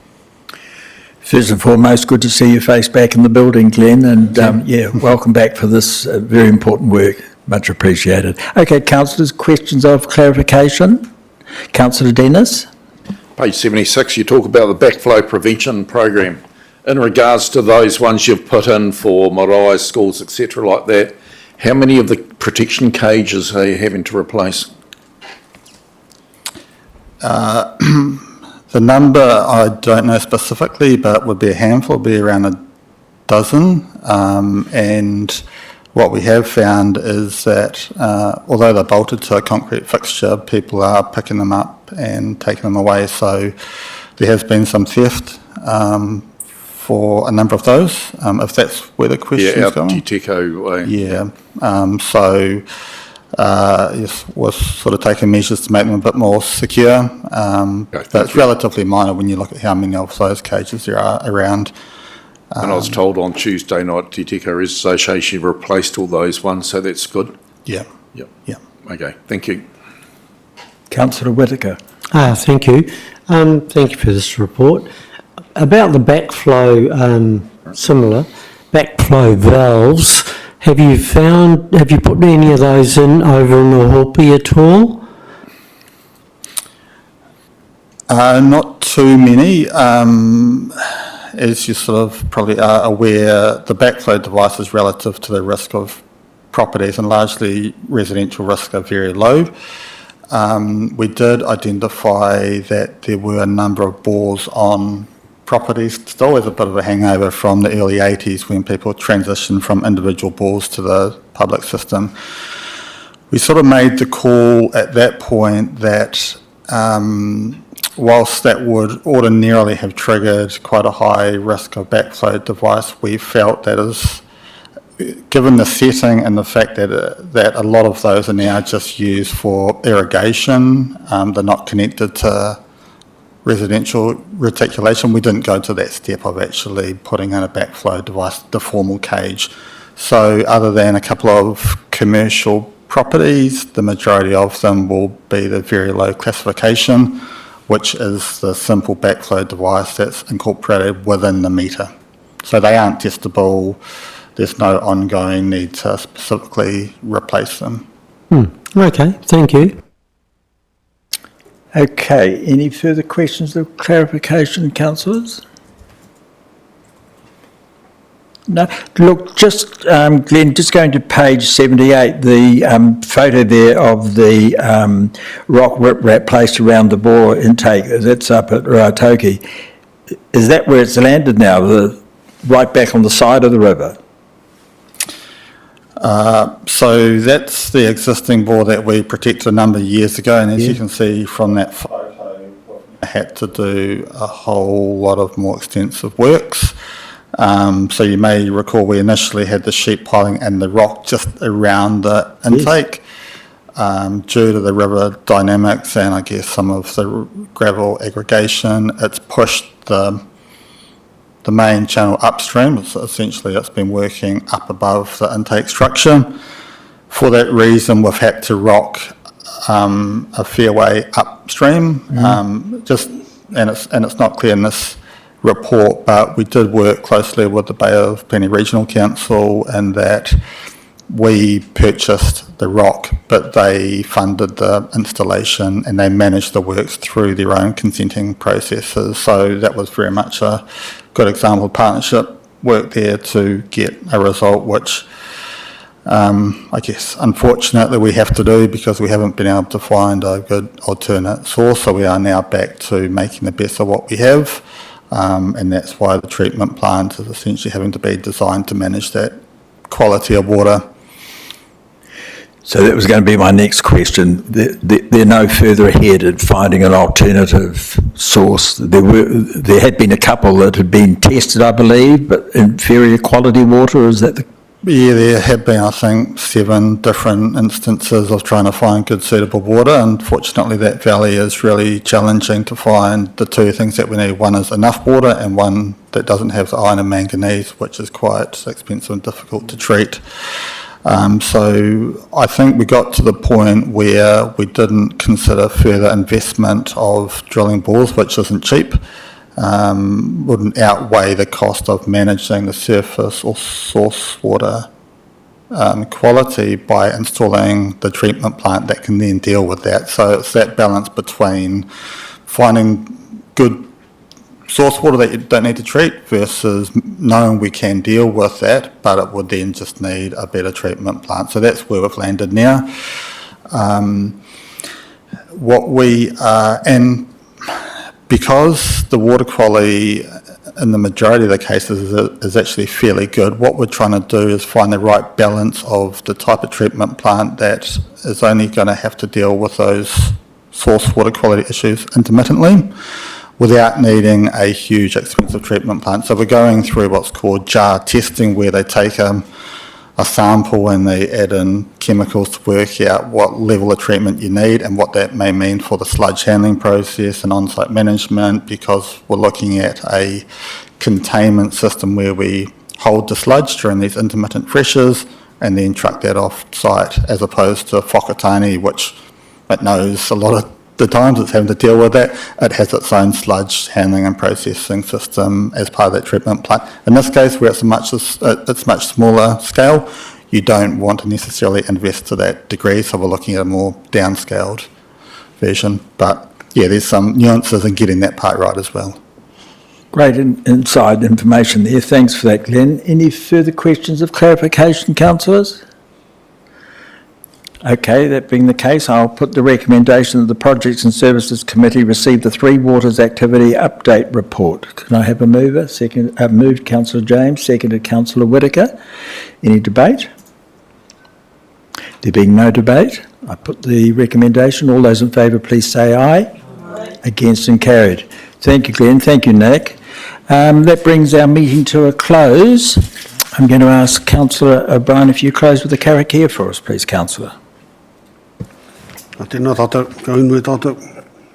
First and foremost, good to see your face back in the building, Glenn, and yeah, welcome back for this very important work. Much appreciated. Okay, councillors, questions of clarification? Councillor Dennis? Page 76, you talk about the backflow prevention program. In regards to those ones you've put in for marae, schools, etc. like that, how many of the protection cages are you having to replace? The number I don't know specifically, but would be a handful, would be around a dozen. And what we have found is that although they're bolted to a concrete fixture, people are picking them up and taking them away. So there has been some theft for a number of those, if that's where the question is going. Yeah, out Titeko way. Yeah. So yes, we're sort of taking measures to make them a bit more secure, but it's relatively minor when you look at how many of those cages there are around. And I was told on Tuesday night, Titeko Association replaced all those ones, so that's good. Yeah. Yep. Yeah. Okay, thank you. Councillor Whittaker. Thank you. Thank you for this report. About the backflow, similar, backflow valves, have you put any of those in over in Ohope at all? Not too many. As you sort of probably are aware, the backflow devices relative to the risk of properties and largely residential risk are very low. We did identify that there were a number of bores on properties. It's always a bit of a hangover from the early 80s when people transitioned from individual bores to the public system. We sort of made the call at that point that whilst that would ordinarily have triggered quite a high risk of backflow device, we felt that is, given the setting and the fact that a lot of those are now just used for irrigation, they're not connected to residential reticulation, we didn't go to that step of actually putting in a backflow device, the formal cage. So other than a couple of commercial properties, the majority of them will be the very low classification, which is the simple backflow device that's incorporated within the meter. So they aren't testable. There's no ongoing need to specifically replace them. Okay, thank you. Okay, any further questions or clarification, councillors? No, look, just, Glenn, just going to page 78, the photo there of the rock riprap placed around the bore intake, that's up at Raitoki. Is that where it's landed now, right back on the side of the river? So that's the existing bore that we protected a number of years ago, and as you can see from that photo, we had to do a whole lot of more extensive works. So you may recall we initially had the sheet piling and the rock just around the intake. Due to the river dynamics and I guess some of the gravel aggregation, it's pushed the main channel upstream. Essentially it's been working up above the intake structure. For that reason we've had to rock a fair way upstream. And it's not clear in this report, but we did work closely with the Bay of Plenty Regional Council in that we purchased the rock, but they funded the installation and they managed the works through their own consenting processes. So that was very much a good example of partnership work there to get a result, which I guess unfortunately we have to do because we haven't been able to find a good alternate source. So we are now back to making the best of what we have. And that's why the treatment plant is essentially having to be designed to manage that quality of water. So that was going to be my next question. They're no further ahead in finding an alternative source. There had been a couple that had been tested, I believe, but inferior quality water, is that the... Yeah, there have been, I think, 7 different instances of trying to find good suitable water. Unfortunately, that valley is really challenging to find the 2 things that we need. One is enough water and one that doesn't have the iron and manganese, which is quite expensive and difficult to treat. So I think we got to the point where we didn't consider further investment of drilling bores, which isn't cheap. Wouldn't outweigh the cost of managing the surface or source water quality by installing the treatment plant that can then deal with that. So it's that balance between finding good source water that you don't need to treat versus knowing we can deal with that, but it would then just need a better treatment plant. So that's where we've landed now. And because the water quality in the majority of the cases is actually fairly good, what we're trying to do is find the right balance of the type of treatment plant that is only going to have to deal with those source water quality issues intermittently without needing a huge expensive treatment plant. So we're going through what's called jar testing, where they take a sample and they add in chemicals to work out what level of treatment you need and what that may mean for the sludge handling process and on-site management, because we're looking at a containment system where we hold the sludge during these intermittent freshers and then truck that off-site, as opposed to Whakatane, which it knows a lot of the times it's having to deal with that. It has its own sludge handling and processing system as part of that treatment plant. In this case, where it's much smaller scale, you don't want to necessarily invest to that degree, so we're looking at a more downscaled version. But yeah, there's some nuances in getting that part right as well. Great inside information there. Thanks for that, Glenn. Any further questions of clarification, councillors? Okay, that being the case, I'll put the recommendation that the Projects and Services Committee receive the Three Waters Activity Update Report. Can I have a mover? Moved Councillor James, seconded Councillor Whittaker. Any debate? There being no debate, I put the recommendation. All those in favour, please say aye. Aye. Against and carried. Thank you, Glenn. Thank you, Nick. That brings our meeting to a close. I'm going to ask Councillor O'Brien if you close with a karakia for us, please, Councillor. Tēnā tātou, ka inui tātou,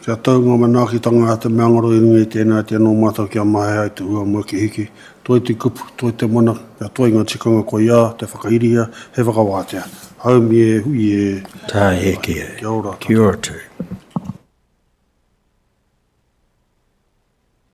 kia taunga manaki tanga te meangaro i rungi tēnā tēnā mātou kia mahe ai te ua mua ki hiki. Toi te kupu, toi te mana, kia toi ngā tikanga ko ia, te whakahiria, he whakawātea. Haumi e hui e... Tā heke e. Kia ora. Kia ora tū.